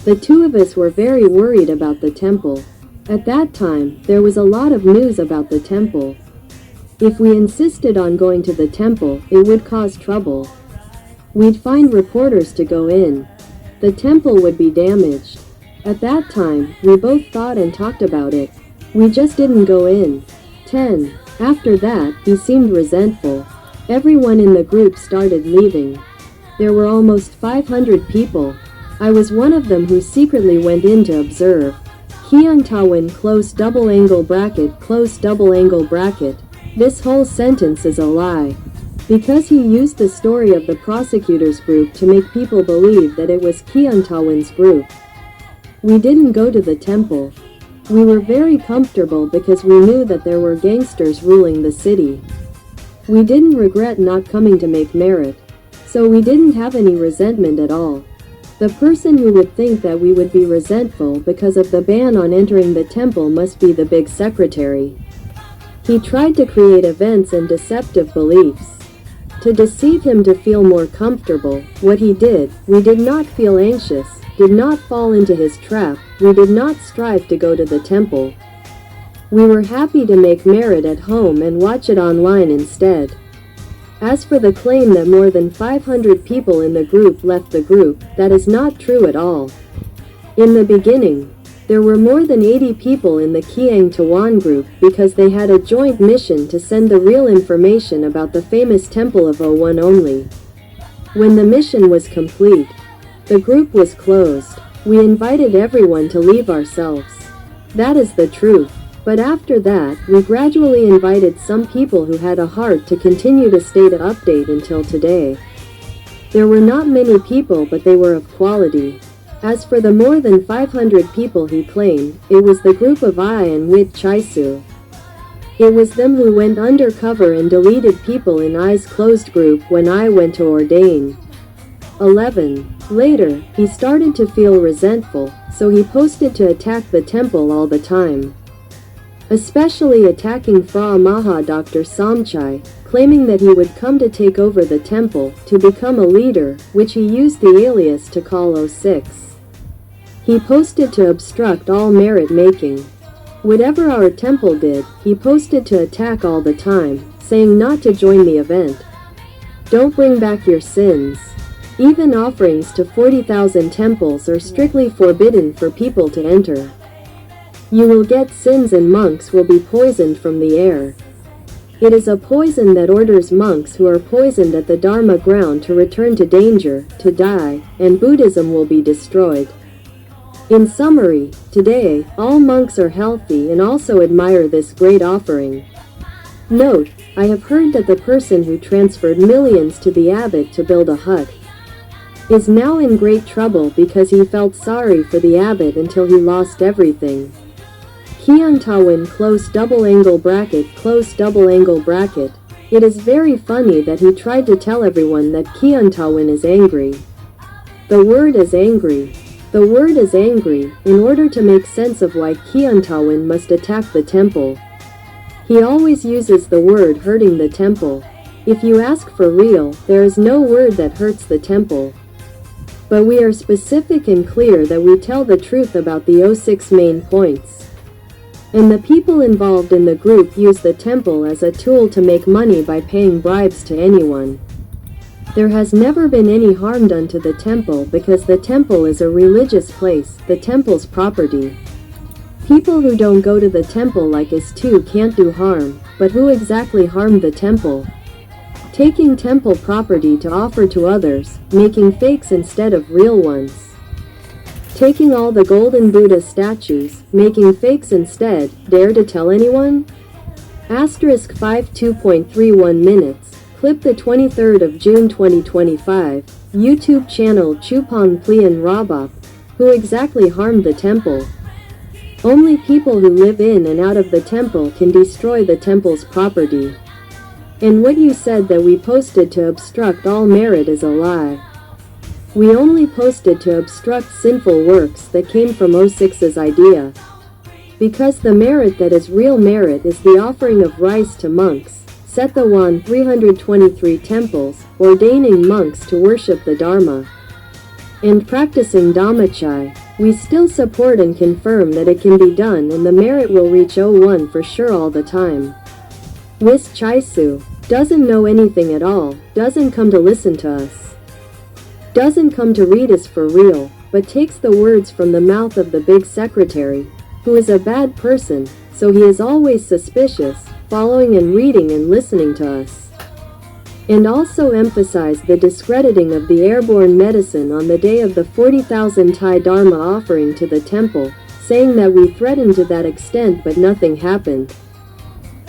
The two of us were very worried about the temple. At that time, there was a lot of news about the temple. If we insisted on going to the temple, it would cause trouble. We'd find reporters to go in. The temple would be damaged. At that time, we both thought and talked about it. We just didn't go in. 10. After that, he seemed resentful. Everyone in the group started leaving. There were almost 500 people. I was one of them who secretly went in to observe. Kiangtawan close double angle bracket close double angle bracket. This whole sentence is a lie. Because he used the story of the prosecutor's group to make people believe that it was Kiangtawan's group. We didn't go to the temple. We were very comfortable because we knew that there were gangsters ruling the city. We didn't regret not coming to make merit. So we didn't have any resentment at all. The person who would think that we would be resentful because of the ban on entering the temple must be the big secretary. He tried to create events and deceptive beliefs. To deceive him to feel more comfortable, what he did, we did not feel anxious, did not fall into his trap, we did not strive to go to the temple. We were happy to make merit at home and watch it online instead. As for the claim that more than 500 people in the group left the group, that is not true at all. In the beginning, there were more than 80 people in the Kiangtawan group because they had a joint mission to send the real information about the famous Temple of O1 only. When the mission was complete, the group was closed. We invited everyone to leave ourselves. That is the truth. But after that, we gradually invited some people who had a heart to continue to stay to update until today. There were not many people, but they were of quality. As for the more than 500 people he claimed, it was the group of I and Wit Chaisu. It was them who went undercover and deleted people in I's closed group when I went to ordain. 11. Later, he started to feel resentful, so he posted to attack the temple all the time. Especially attacking Fra Maha Dr. Samchai, claiming that he would come to take over the temple, to become a leader, which he used the alias to call 06. He posted to obstruct all merit making. Whatever our temple did, he posted to attack all the time, saying not to join the event. Don't bring back your sins. Even offerings to 40,000 temples are strictly forbidden for people to enter. You will get sins and monks will be poisoned from the air. It is a poison that orders monks who are poisoned at the Dharma ground to return to danger, to die, and Buddhism will be destroyed. In summary, today, all monks are healthy and also admire this great offering. Note, I have heard that the person who transferred millions to the abbot to build a hut is now in great trouble because he felt sorry for the abbot until he lost everything. Kiangtawan close double angle bracket close double angle bracket. It is very funny that he tried to tell everyone that Kiangtawan is angry. The word is angry. The word is angry, in order to make sense of why Kiangtawan must attack the temple. He always uses the word hurting the temple. If you ask for real, there is no word that hurts the temple. But we are specific and clear that we tell the truth about the 06 main points. And the people involved in the group use the temple as a tool to make money by paying bribes to anyone. There has never been any harm done to the temple because the temple is a religious place, the temple's property. People who don't go to the temple like us too can't do harm, but who exactly harmed the temple? Taking temple property to offer to others, making fakes instead of real ones. Taking all the golden Buddha statues, making fakes instead, dare to tell anyone? Asterisk 5 2.31 minutes. Clip the 23rd of June 2025, YouTube channel Chupang Plian Rabop. Who exactly harmed the temple? Only people who live in and out of the temple can destroy the temple's property. And what you said that we posted to obstruct all merit is a lie. We only posted to obstruct sinful works that came from 06's idea. Because the merit that is real merit is the offering of rice to monks. Sethawan 323 temples, ordaining monks to worship the Dharma, and practicing Dhammachai. We still support and confirm that it can be done and the merit will reach 01 for sure all the time. Wis Chaisu doesn't know anything at all, doesn't come to listen to us, doesn't come to read us for real, but takes the words from the mouth of the big secretary, who is a bad person, so he is always suspicious, following and reading and listening to us. and also emphasized the discrediting of the airborne medicine on the day of the 40,000 Thai Dharma offering to the temple, saying that we threatened to that extent but nothing happened.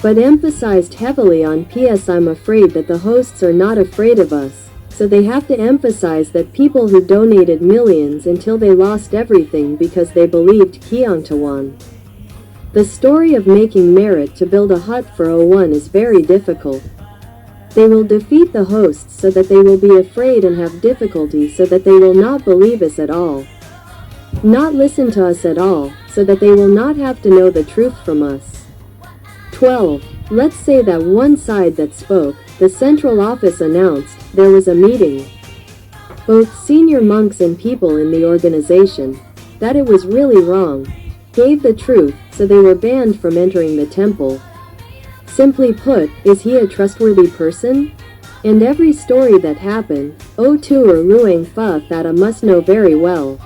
But emphasized heavily on PS I'm afraid that the hosts are not afraid of us, so they have to emphasize that people who donated millions until they lost everything because they believed Kiangtawan. The story of making merit to build a hut for O1 is very difficult. They will defeat the hosts so that they will be afraid and have difficulty so that they will not believe us at all. Not listen to us at all, so that they will not have to know the truth from us. 12. Let's say that one side that spoke, the central office announced, there was a meeting. Both senior monks and people in the organization, that it was really wrong, gave the truth, so they were banned from entering the temple. Simply put, is he a trustworthy person? And every story that happened, O2 or Luang Fa Thata must know very well.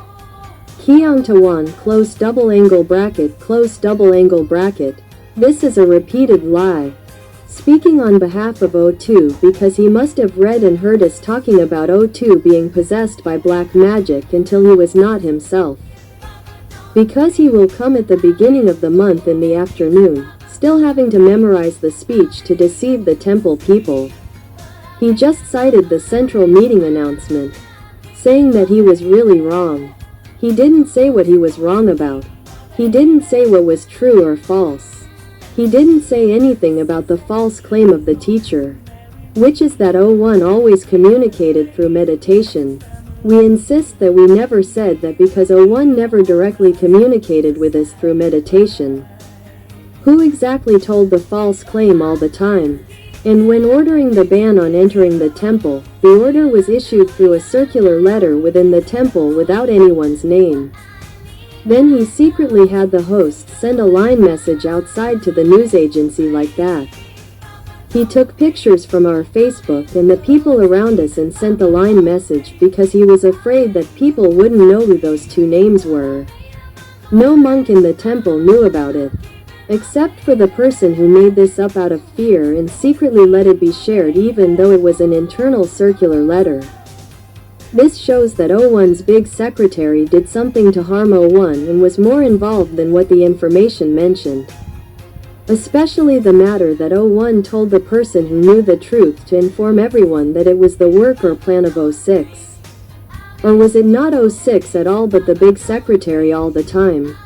Kiangtawan close double angle bracket close double angle bracket. This is a repeated lie. Speaking on behalf of O2 because he must have read and heard us talking about O2 being possessed by black magic until he was not himself. Because he will come at the beginning of the month in the afternoon, still having to memorize the speech to deceive the temple people. He just cited the central meeting announcement, saying that he was really wrong. He didn't say what he was wrong about. He didn't say what was true or false. He didn't say anything about the false claim of the teacher, which is that O1 always communicated through meditation. We insist that we never said that because O1 never directly communicated with us through meditation. Who exactly told the false claim all the time? And when ordering the ban on entering the temple, the order was issued through a circular letter within the temple without anyone's name. Then he secretly had the host send a line message outside to the news agency like that. He took pictures from our Facebook and the people around us and sent the line message because he was afraid that people wouldn't know who those two names were. No monk in the temple knew about it, except for the person who made this up out of fear and secretly let it be shared even though it was an internal circular letter. This shows that O1's big secretary did something to harm O1 and was more involved than what the information mentioned. Especially the matter that O1 told the person who knew the truth to inform everyone that it was the work or plan of O6. Or was it not O6 at all but the big secretary all the time?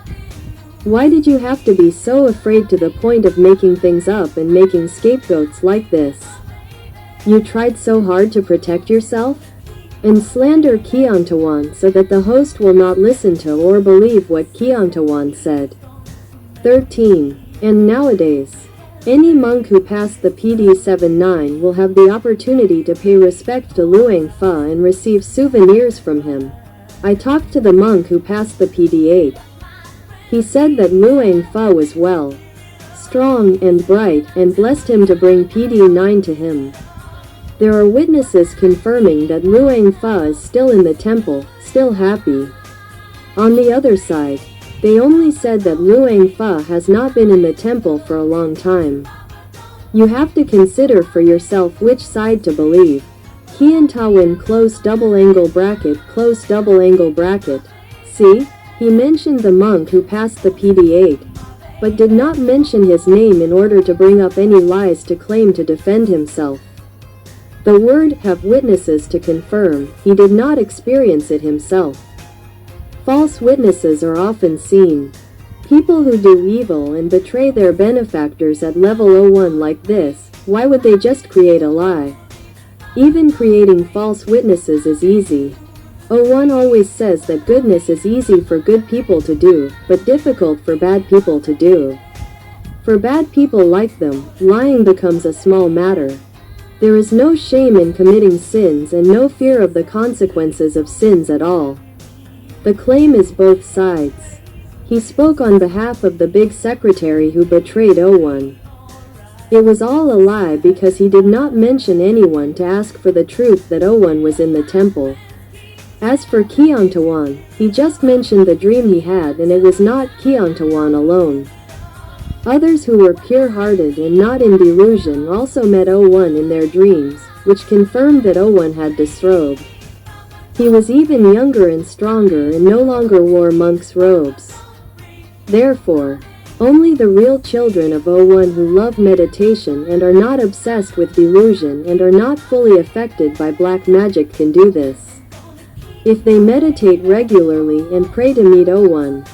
Why did you have to be so afraid to the point of making things up and making scapegoats like this? You tried so hard to protect yourself? And slander Kiangtawan so that the host will not listen to or believe what Kiangtawan said. 13. And nowadays, any monk who passed the PD-79 will have the opportunity to pay respect to Luang Fa and receive souvenirs from him. I talked to the monk who passed the PD-8. He said that Luang Fa was well, strong and bright and blessed him to bring PD-9 to him. There are witnesses confirming that Luang Fa is still in the temple, still happy. On the other side, they only said that Luang Fa has not been in the temple for a long time. You have to consider for yourself which side to believe. KiengTwan close double angle bracket close double angle bracket. See, he mentioned the monk who passed the PD-8, but did not mention his name in order to bring up any lies to claim to defend himself. The word have witnesses to confirm, he did not experience it himself. False witnesses are often seen. People who do evil and betray their benefactors at level 01 like this, why would they just create a lie? Even creating false witnesses is easy. O1 always says that goodness is easy for good people to do, but difficult for bad people to do. For bad people like them, lying becomes a small matter. There is no shame in committing sins and no fear of the consequences of sins at all. The claim is both sides. He spoke on behalf of the big secretary who betrayed O1. It was all a lie because he did not mention anyone to ask for the truth that O1 was in the temple. As for Kiangtawan, he just mentioned the dream he had and it was not Kiangtawan alone. Others who were pure-hearted and not in delusion also met O1 in their dreams, which confirmed that O1 had disrobed. He was even younger and stronger and no longer wore monk's robes. Therefore, only the real children of O1 who love meditation and are not obsessed with delusion and are not fully affected by black magic can do this. If they meditate regularly and pray to meet O1,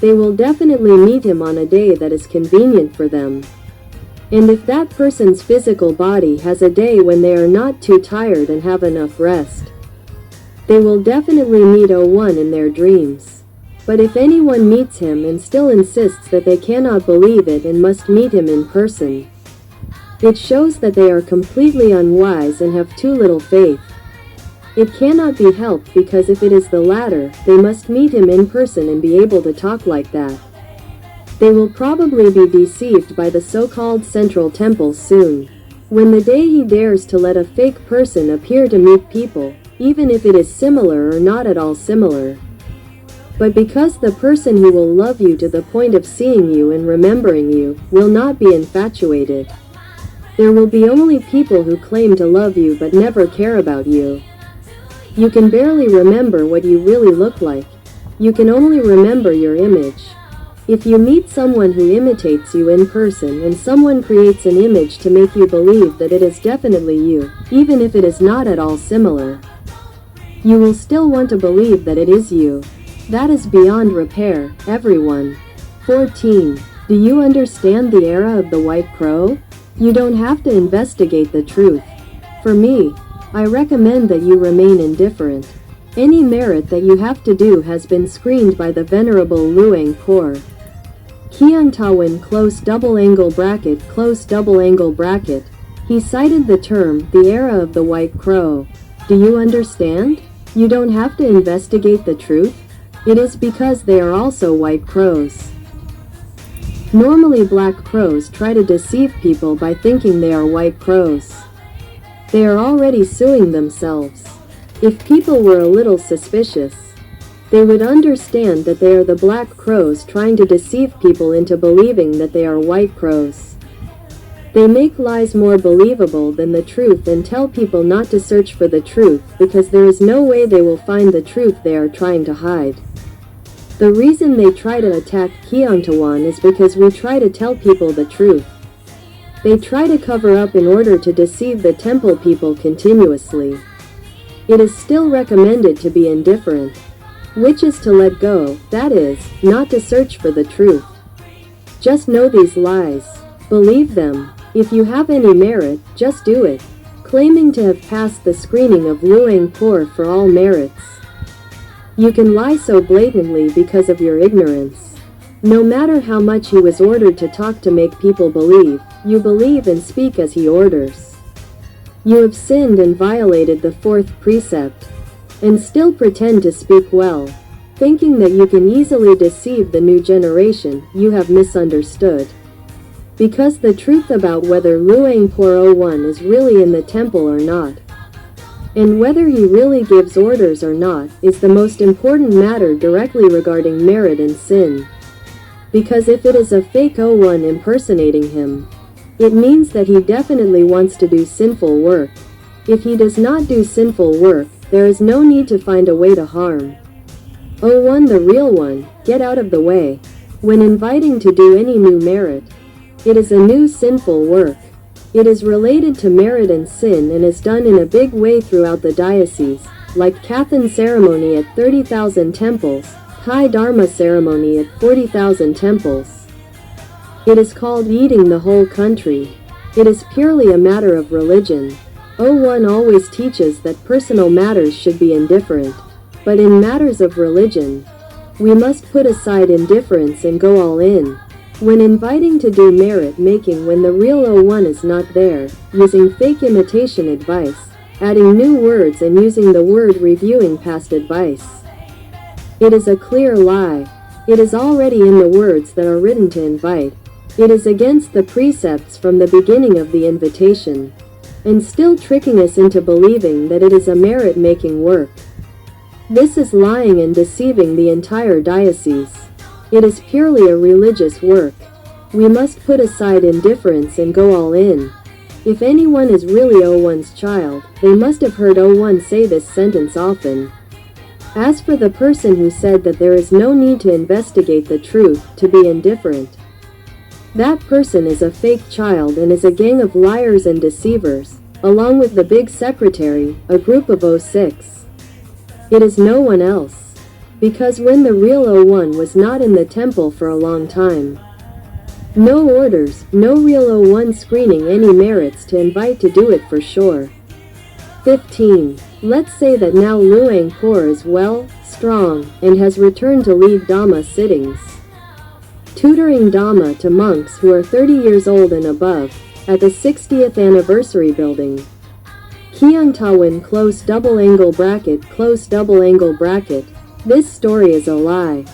they will definitely meet him on a day that is convenient for them. And if that person's physical body has a day when they are not too tired and have enough rest, they will definitely meet O1 in their dreams. But if anyone meets him and still insists that they cannot believe it and must meet him in person, it shows that they are completely unwise and have too little faith. It cannot be helped because if it is the latter, they must meet him in person and be able to talk like that. They will probably be deceived by the so-called central temple soon. When the day he dares to let a fake person appear to meet people, even if it is similar or not at all similar. But because the person who will love you to the point of seeing you and remembering you, will not be infatuated. There will be only people who claim to love you but never care about you. You can barely remember what you really look like. You can only remember your image. If you meet someone who imitates you in person and someone creates an image to make you believe that it is definitely you, even if it is not at all similar, you will still want to believe that it is you. That is beyond repair, everyone. 14. Do you understand the era of the white crow? You don't have to investigate the truth. For me, I recommend that you remain indifferent. Any merit that you have to do has been screened by the Venerable Luang Por. Kiangtawan close double angle bracket. He cited the term, the era of the white crow. Do you understand? You don't have to investigate the truth. It is because they are also white crows. Normally black crows try to deceive people by thinking they are white crows. They are already suing themselves. If people were a little suspicious, they would understand that they are the black crows trying to deceive people into believing that they are white crows. They make lies more believable than the truth and tell people not to search for the truth because there is no way they will find the truth they are trying to hide. The reason they try to attack Kiangtawan is because we try to tell people the truth. They try to cover up in order to deceive the temple people continuously. It is still recommended to be indifferent, which is to let go, that is, not to search for the truth. Just know these lies. Believe them. If you have any merit, just do it, claiming to have passed the screening of Luang Por for all merits. You can lie so blatantly because of your ignorance. No matter how much he was ordered to talk to make people believe, you believe and speak as he orders. You have sinned and violated the fourth precept, and still pretend to speak well, thinking that you can easily deceive the new generation. You have misunderstood. Because the truth about whether Luang Por 01 is really in the temple or not, and whether he really gives orders or not, is the most important matter directly regarding merit and sin. Because if it is a fake 01 impersonating him, it means that he definitely wants to do sinful work. If he does not do sinful work, there is no need to find a way to harm. 01 the real one, get out of the way. When inviting to do any new merit, it is a new sinful work. It is related to merit and sin and is done in a big way throughout the diocese, like Kathan ceremony at 30,000 temples, Kai Dharma ceremony at 40,000 temples. It is called eating the whole country. It is purely a matter of religion. 01 always teaches that personal matters should be indifferent, but in matters of religion, we must put aside indifference and go all in. When inviting to do merit making when the real 01 is not there, using fake imitation advice, adding new words and using the word reviewing past advice. It is a clear lie. It is already in the words that are written to invite. It is against the precepts from the beginning of the invitation, and still tricking us into believing that it is a merit-making work. This is lying and deceiving the entire diocese. It is purely a religious work. We must put aside indifference and go all in. If anyone is really O1's child, they must have heard O1 say this sentence often. As for the person who said that there is no need to investigate the truth, to be indifferent, that person is a fake child and is a gang of liars and deceivers, along with the big secretary, a group of O6. It is no one else. Because when the real O1 was not in the temple for a long time. No orders, no real O1 screening any merits to invite to do it for sure. 15. Let's say that now Luang Por is well, strong, and has returned to lead Dhamma sittings. Tutoring Dhamma to monks who are 30 years old and above, at the 60th anniversary building. Kiangtawan close double angle bracket. This story is a lie.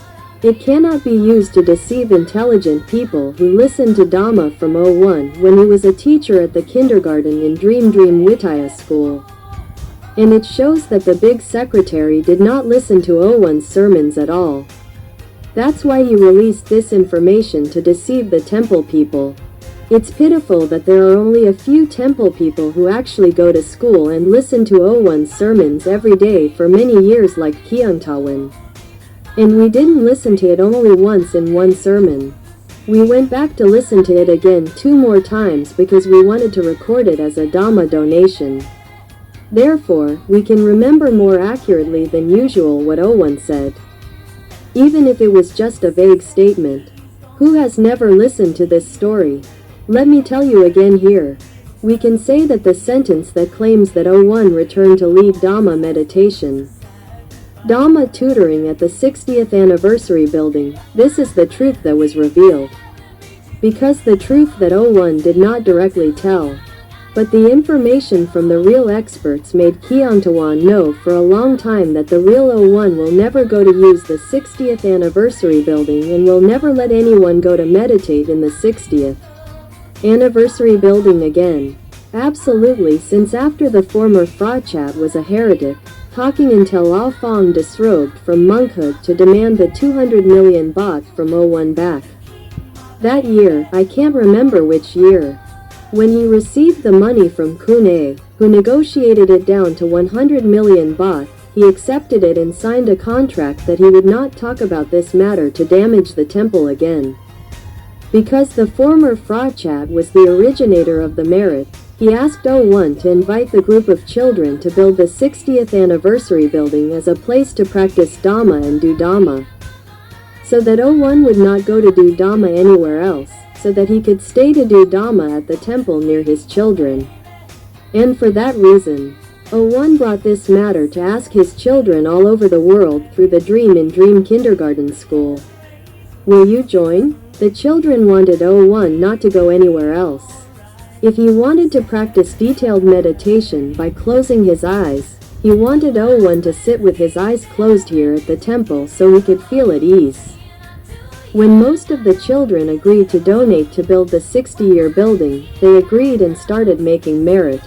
It cannot be used to deceive intelligent people who listened to Dhamma from O1 when he was a teacher at the kindergarten in Dream Wittaya school. And it shows that the big secretary did not listen to O1's sermons at all. That's why he released this information to deceive the temple people. It's pitiful that there are only a few temple people who actually go to school and listen to O1's sermons every day for many years like Kiangtawan. And we didn't listen to it only once in one sermon. We went back to listen to it again 2 more times because we wanted to record it as a Dhamma donation. Therefore, we can remember more accurately than usual what O1 said. Even if it was just a vague statement. Who has never listened to this story? Let me tell you again here. We can say that the sentence that claims that O1 returned to lead Dhamma meditation. Dhamma tutoring at the 60th anniversary building, this is the truth that was revealed. Because the truth that O1 did not directly tell. But the information from the real experts made Kiangtawan know for a long time that the real O1 will never go to use the 60th anniversary building and will never let anyone go to meditate in the 60th anniversary building again. Absolutely, since after the former Frachat was a heretic, talking until Lao Fong disrobed from monkhood to demand the 200 million baht from O1 back. That year, I can't remember which year. When he received the money from Kun, who negotiated it down to 100 million baht, he accepted it and signed a contract that he would not talk about this matter to damage the temple again. Because the former Frachat was the originator of the merit, he asked O1 to invite the group of children to build the 60th anniversary building as a place to practice Dhamma and do Dhamma. So that O1 would not go to do Dhamma anywhere else, so that he could stay to do Dhamma at the temple near his children. And for that reason, O1 brought this matter to ask his children all over the world through the Dream Kindergarten School. Will you join? The children wanted O1 not to go anywhere else. If he wanted to practice detailed meditation by closing his eyes, he wanted O1 to sit with his eyes closed here at the temple so he could feel at ease. When most of the children agreed to donate to build the 60-year building, they agreed and started making merit.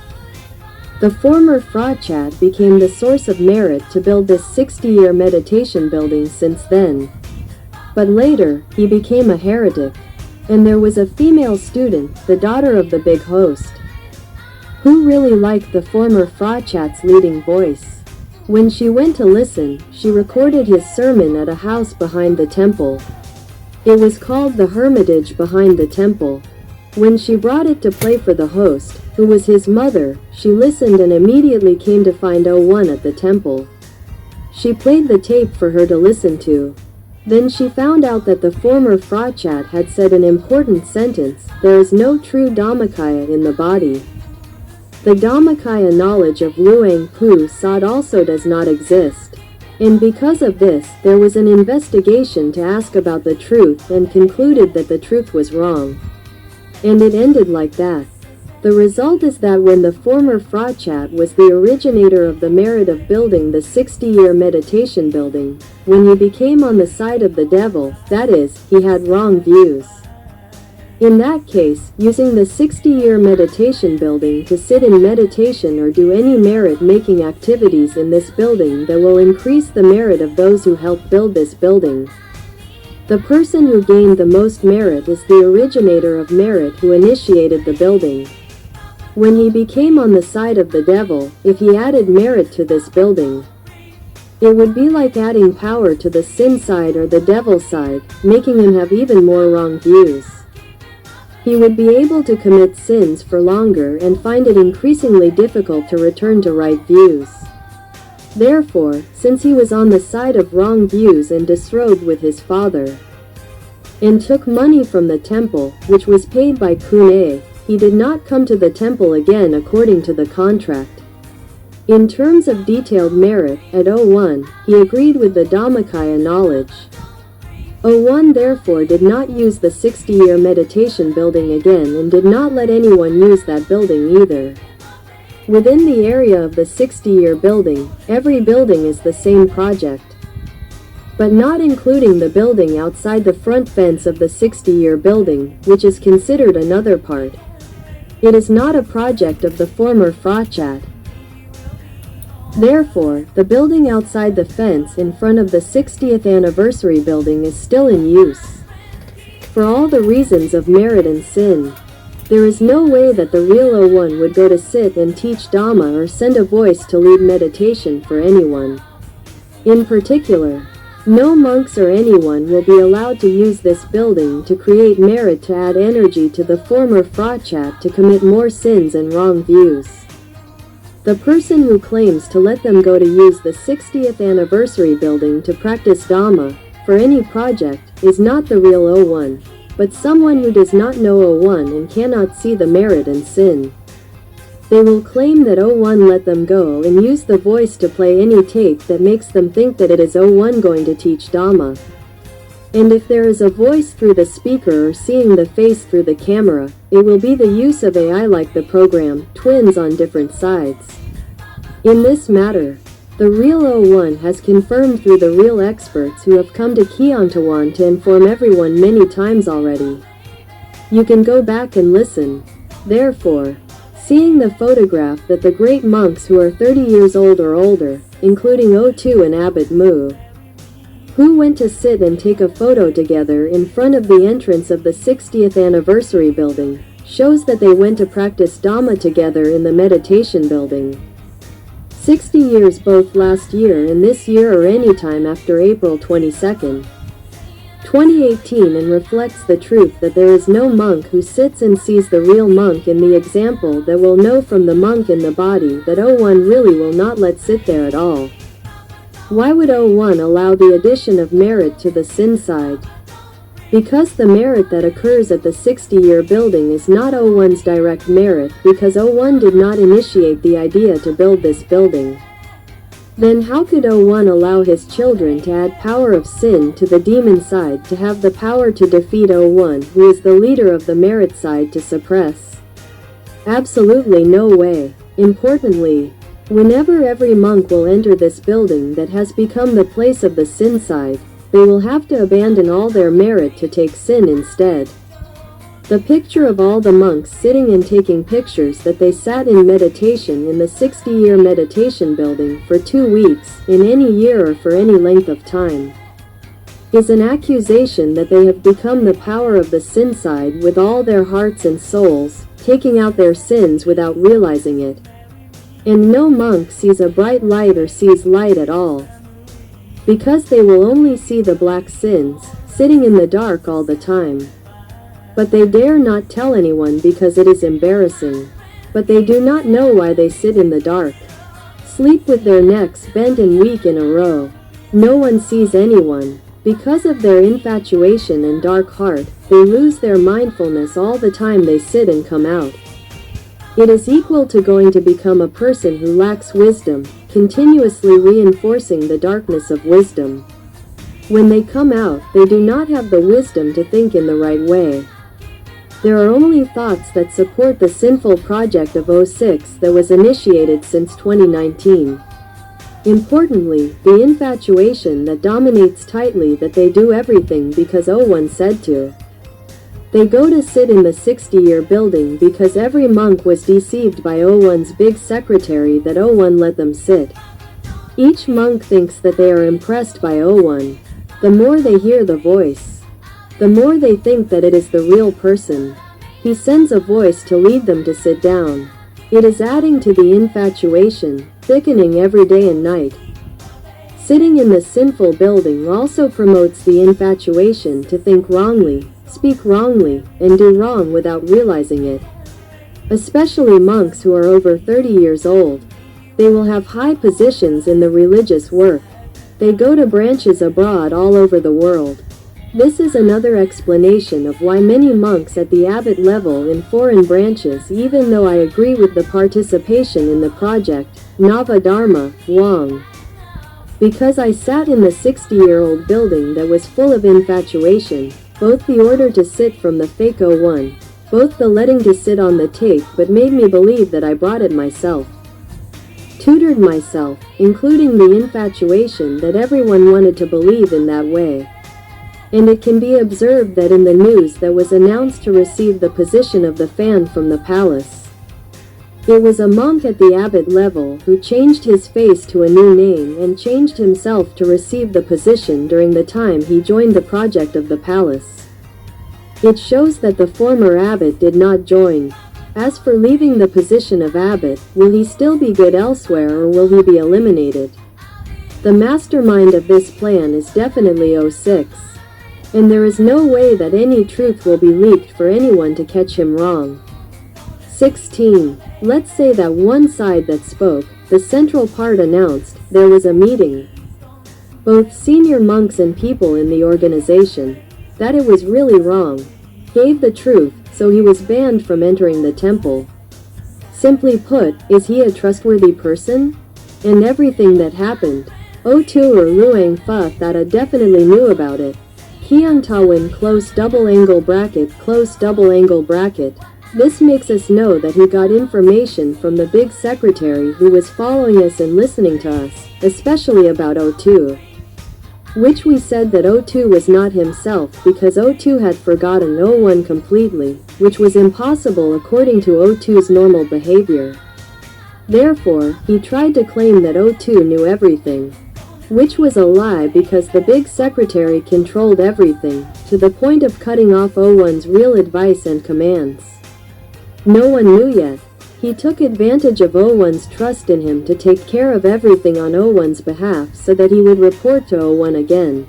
The former Frachat became the source of merit to build this 60-year meditation building since then. But later, he became a heretic. And there was a female student, the daughter of the big host, who really liked the former Frachat's leading voice. When she went to listen, she recorded his sermon at a house behind the temple. It was called the Hermitage behind the temple. When she brought it to play for the host, who was his mother, she listened and immediately came to find O1 at the temple. She played the tape for her to listen to. Then she found out that the former Frachat had said an important sentence: there is no true Dhammakaya in the body. The Dhammakaya knowledge of Luang Pu Sad also does not exist. And because of this, there was an investigation to ask about the truth and concluded that the truth was wrong. And it ended like that. The result is that when the former Frachat was the originator of the merit of building the 60-year meditation building, when he became on the side of the devil, that is, he had wrong views. In that case, using the 60-year meditation building to sit in meditation or do any merit-making activities in this building that will increase the merit of those who helped build this building. The person who gained the most merit is the originator of merit who initiated the building. When he became on the side of the devil, if he added merit to this building, it would be like adding power to the sin side or the devil side, making him have even more wrong views. He would be able to commit sins for longer and find it increasingly difficult to return to right views. Therefore, since he was on the side of wrong views and disrobed with his father, and took money from the temple, which was paid by Kune, he did not come to the temple again according to the contract. In terms of detailed merit, at 01, he agreed with the Dhammakaya knowledge. 01 therefore did not use the 60-year meditation building again and did not let anyone use that building either. Within the area of the 60-year building, every building is the same project, but not including the building outside the front fence of the 60-year building, which is considered another part. It is not a project of the former Frachat. Therefore, the building outside the fence in front of the 60th anniversary building is still in use. For all the reasons of merit and sin, there is no way that the real O1 would go to sit and teach Dhamma or send a voice to lead meditation for anyone. In particular, no monks or anyone will be allowed to use this building to create merit to add energy to the former Frachat to commit more sins and wrong views. The person who claims to let them go to use the 60th anniversary building to practice Dhamma for any project is not the real O1, but someone who does not know O1 and cannot see the merit and sin. They will claim that O1 let them go and use the voice to play any tape that makes them think that it is O1 going to teach Dhamma. And if there is a voice through the speaker or seeing the face through the camera, it will be the use of AI like the program Twins on different sides. In this matter, the real O1 has confirmed through the real experts who have come to Kiangtawan to inform everyone many times already. You can go back and listen. Therefore, seeing the photograph that the great monks who are 30 years old or older, including O2 and Abbot Mu, who went to sit and take a photo together in front of the entrance of the 60th anniversary building, shows that they went to practice Dhamma together in the meditation building. 60 years both last year and this year or any time after April 22, 2018 and reflects the truth that there is no monk who sits and sees the real monk in the example that will know from the monk in the body that O1 really will not let sit there at all. Why would O1 allow the addition of merit to the sin side? Because the merit that occurs at the 60-year building is not O1's direct merit because O1 did not initiate the idea to build this building. Then how could O1 allow his children to add power of sin to the demon side to have the power to defeat O1 who is the leader of the merit side to suppress? Absolutely no way. Importantly, whenever every monk will enter this building that has become the place of the sin side, they will have to abandon all their merit to take sin instead. The picture of all the monks sitting and taking pictures that they sat in meditation in the 60-year meditation building for 2 weeks, in any year or for any length of time, is an accusation that they have become the power of the sin side with all their hearts and souls, taking out their sins without realizing it. And no monk sees a bright light or sees light at all, because they will only see the black sins, sitting in the dark all the time. But they dare not tell anyone because it is embarrassing. But they do not know why they sit in the dark, sleep with their necks bent and weak in a row. No one sees anyone. Because of their infatuation and dark heart, they lose their mindfulness all the time they sit and come out. It is equal to going to become a person who lacks wisdom, continuously reinforcing the darkness of wisdom. When they come out, they do not have the wisdom to think in the right way. There are only thoughts that support the sinful project of O6 that was initiated since 2019. Importantly, the infatuation that dominates tightly that they do everything because O1 said to. They go to sit in the 60-year building because every monk was deceived by O1's big secretary that O1 let them sit. Each monk thinks that they are impressed by O1. The more they hear the voice, the more they think that it is the real person. He sends a voice to lead them to sit down. It is adding to the infatuation, thickening every day and night. Sitting in the sinful building also promotes the infatuation to think wrongly, speak wrongly, and do wrong without realizing it. Especially monks who are over 30 years old. They will have high positions in the religious work. They go to branches abroad all over the world. This is another explanation of why many monks at the abbot level in foreign branches, even though I agree with the participation in the project, Nava Dharma, Wang. Because I sat in the 60-year-old building that was full of infatuation, both the order to sit from the fake 01, both the letting to sit on the tape but made me believe that I brought it myself. Tutored myself, including the infatuation that everyone wanted to believe in that way. And it can be observed that in the news that was announced to receive the position of the fan from the palace. It was a monk at the abbot level who changed his face to a new name and changed himself to receive the position during the time he joined the project of the palace. It shows that the former abbot did not join. As for leaving the position of abbot, will he still be good elsewhere or will he be eliminated? The mastermind of this plan is definitely 06. And there is no way that any truth will be leaked for anyone to catch him wrong. 16. Let's say that one side that spoke, the central part announced, there was a meeting. Both senior monks and people in the organization, that it was really wrong, gave the truth, so he was banned from entering the temple. Simply put, is he a trustworthy person? And everything that happened, O2 or Luang Fa Thata definitely knew about it. Kiangtawan close double angle bracket. This makes us know that he got information from the big secretary who was following us and listening to us, especially about O2. Which we said that O2 was not himself because O2 had forgotten O1 completely, which was impossible according to O2's normal behavior. Therefore, he tried to claim that O2 knew everything. Which was a lie because the big secretary controlled everything, to the point of cutting off O1's real advice and commands. No one knew yet. He took advantage of O1's trust in him to take care of everything on O1's behalf so that he would report to O1 again.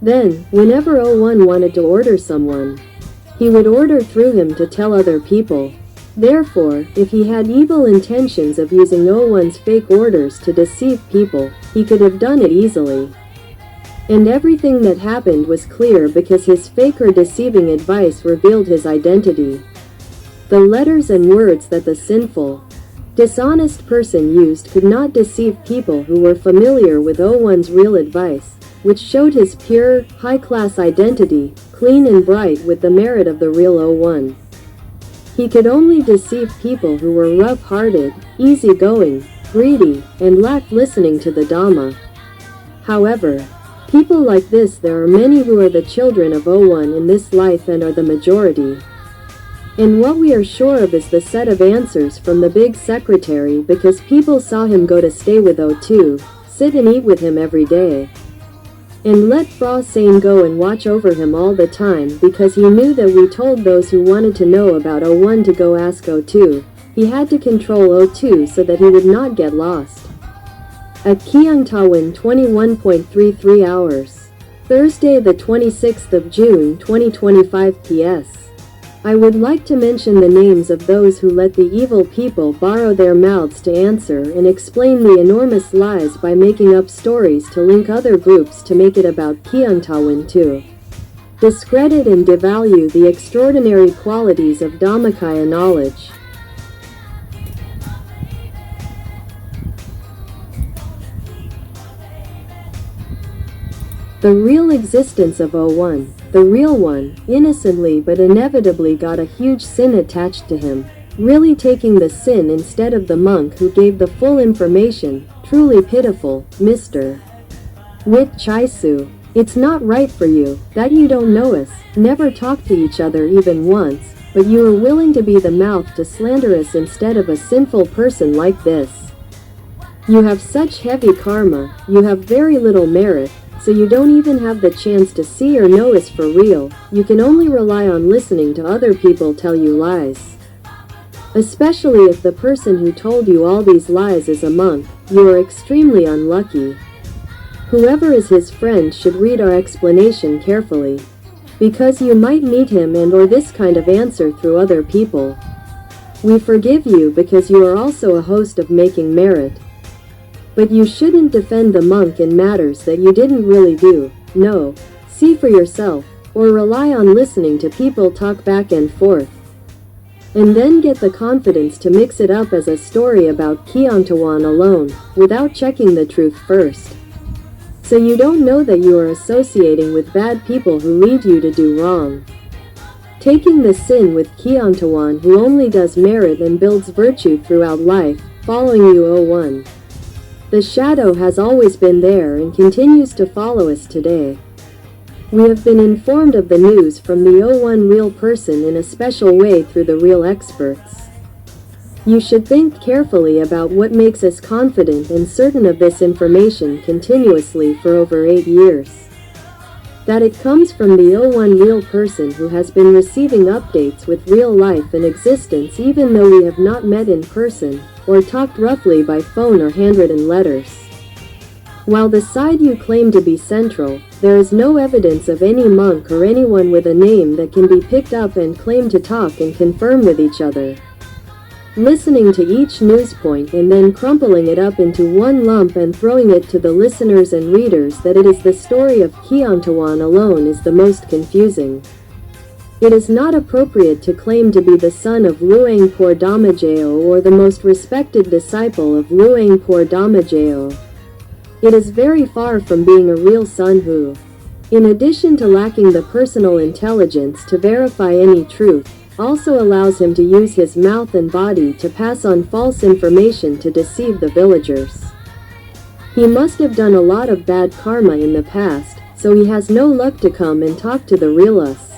Then, whenever O1 wanted to order someone, he would order through him to tell other people. Therefore, if he had evil intentions of using O1's fake orders to deceive people, he could have done it easily. And everything that happened was clear because his fake or deceiving advice revealed his identity. The letters and words that the sinful, dishonest person used could not deceive people who were familiar with O1's real advice, which showed his pure, high-class identity, clean and bright with the merit of the real O1. He could only deceive people who were rough-hearted, easygoing, greedy, and lacked listening to the Dhamma. However, people like this there are many who are the children of O1 in this life and are the majority. And what we are sure of is the set of answers from the big secretary because people saw him go to stay with O2, sit and eat with him every day. And let Fra Sane go and watch over him all the time because he knew that we told those who wanted to know about O1 to go ask O2. He had to control O2 so that he would not get lost. At Kiangtawan 21.33 hours. Thursday the 26th of June 2025 PS. I would like to mention the names of those who let the evil people borrow their mouths to answer and explain the enormous lies by making up stories to link other groups to make it about Kiangtawan too. Discredit and devalue the extraordinary qualities of Dhammakaya knowledge. The real existence of O1, the real one, innocently but inevitably got a huge sin attached to him, really taking the sin instead of the monk who gave the full information. Truly pitiful, Mr. Wit Chaisu. It's not right for you, that you don't know us, never talked to each other even once, but you are willing to be the mouth to slander us instead of a sinful person like this. You have such heavy karma, you have very little merit, so you don't even have the chance to see or know is for real. You can only rely on listening to other people tell you lies. Especially if the person who told you all these lies is a monk, you are extremely unlucky. Whoever is his friend should read our explanation carefully, because you might meet him and or this kind of answer through other people. We forgive you because you are also a host of making merit. But you shouldn't defend the monk in matters that you didn't really do. No, see for yourself, or rely on listening to people talk back and forth. And then get the confidence to mix it up as a story about Kiangtawan alone, without checking the truth first. So you don't know that you are associating with bad people who lead you to do wrong. Taking the sin with Kiangtawan who only does merit and builds virtue throughout life, following you 01. The shadow has always been there and continues to follow us today. We have been informed of the news from the 01 real person in a special way through the real experts. You should think carefully about what makes us confident and certain of this information continuously for over 8 years. That it comes from the 01 real person who has been receiving updates with real life and existence even though we have not met in person, or talked roughly by phone or handwritten letters. While the side you claim to be central, there is no evidence of any monk or anyone with a name that can be picked up and claim to talk and confirm with each other. Listening to each news point and then crumpling it up into one lump and throwing it to the listeners and readers that it is the story of Kiangtawan alone is the most confusing. It is not appropriate to claim to be the son of Luang Por Damajao or the most respected disciple of Luang Por Damajao. It is very far from being a real son who, in addition to lacking the personal intelligence to verify any truth, also allows him to use his mouth and body to pass on false information to deceive the villagers. He must have done a lot of bad karma in the past, so he has no luck to come and talk to the real us.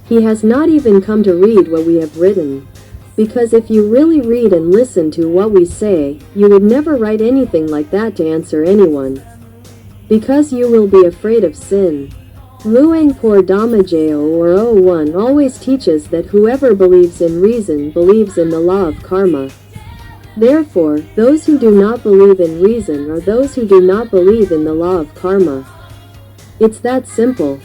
He has not even come to read what we have written. Because if you really read and listen to what we say, you would never write anything like that to answer anyone. Because you will be afraid of sin. Luang Por Damajao or 01 always teaches that whoever believes in reason believes in the law of karma. Therefore, those who do not believe in reason are those who do not believe in the law of karma. It's that simple.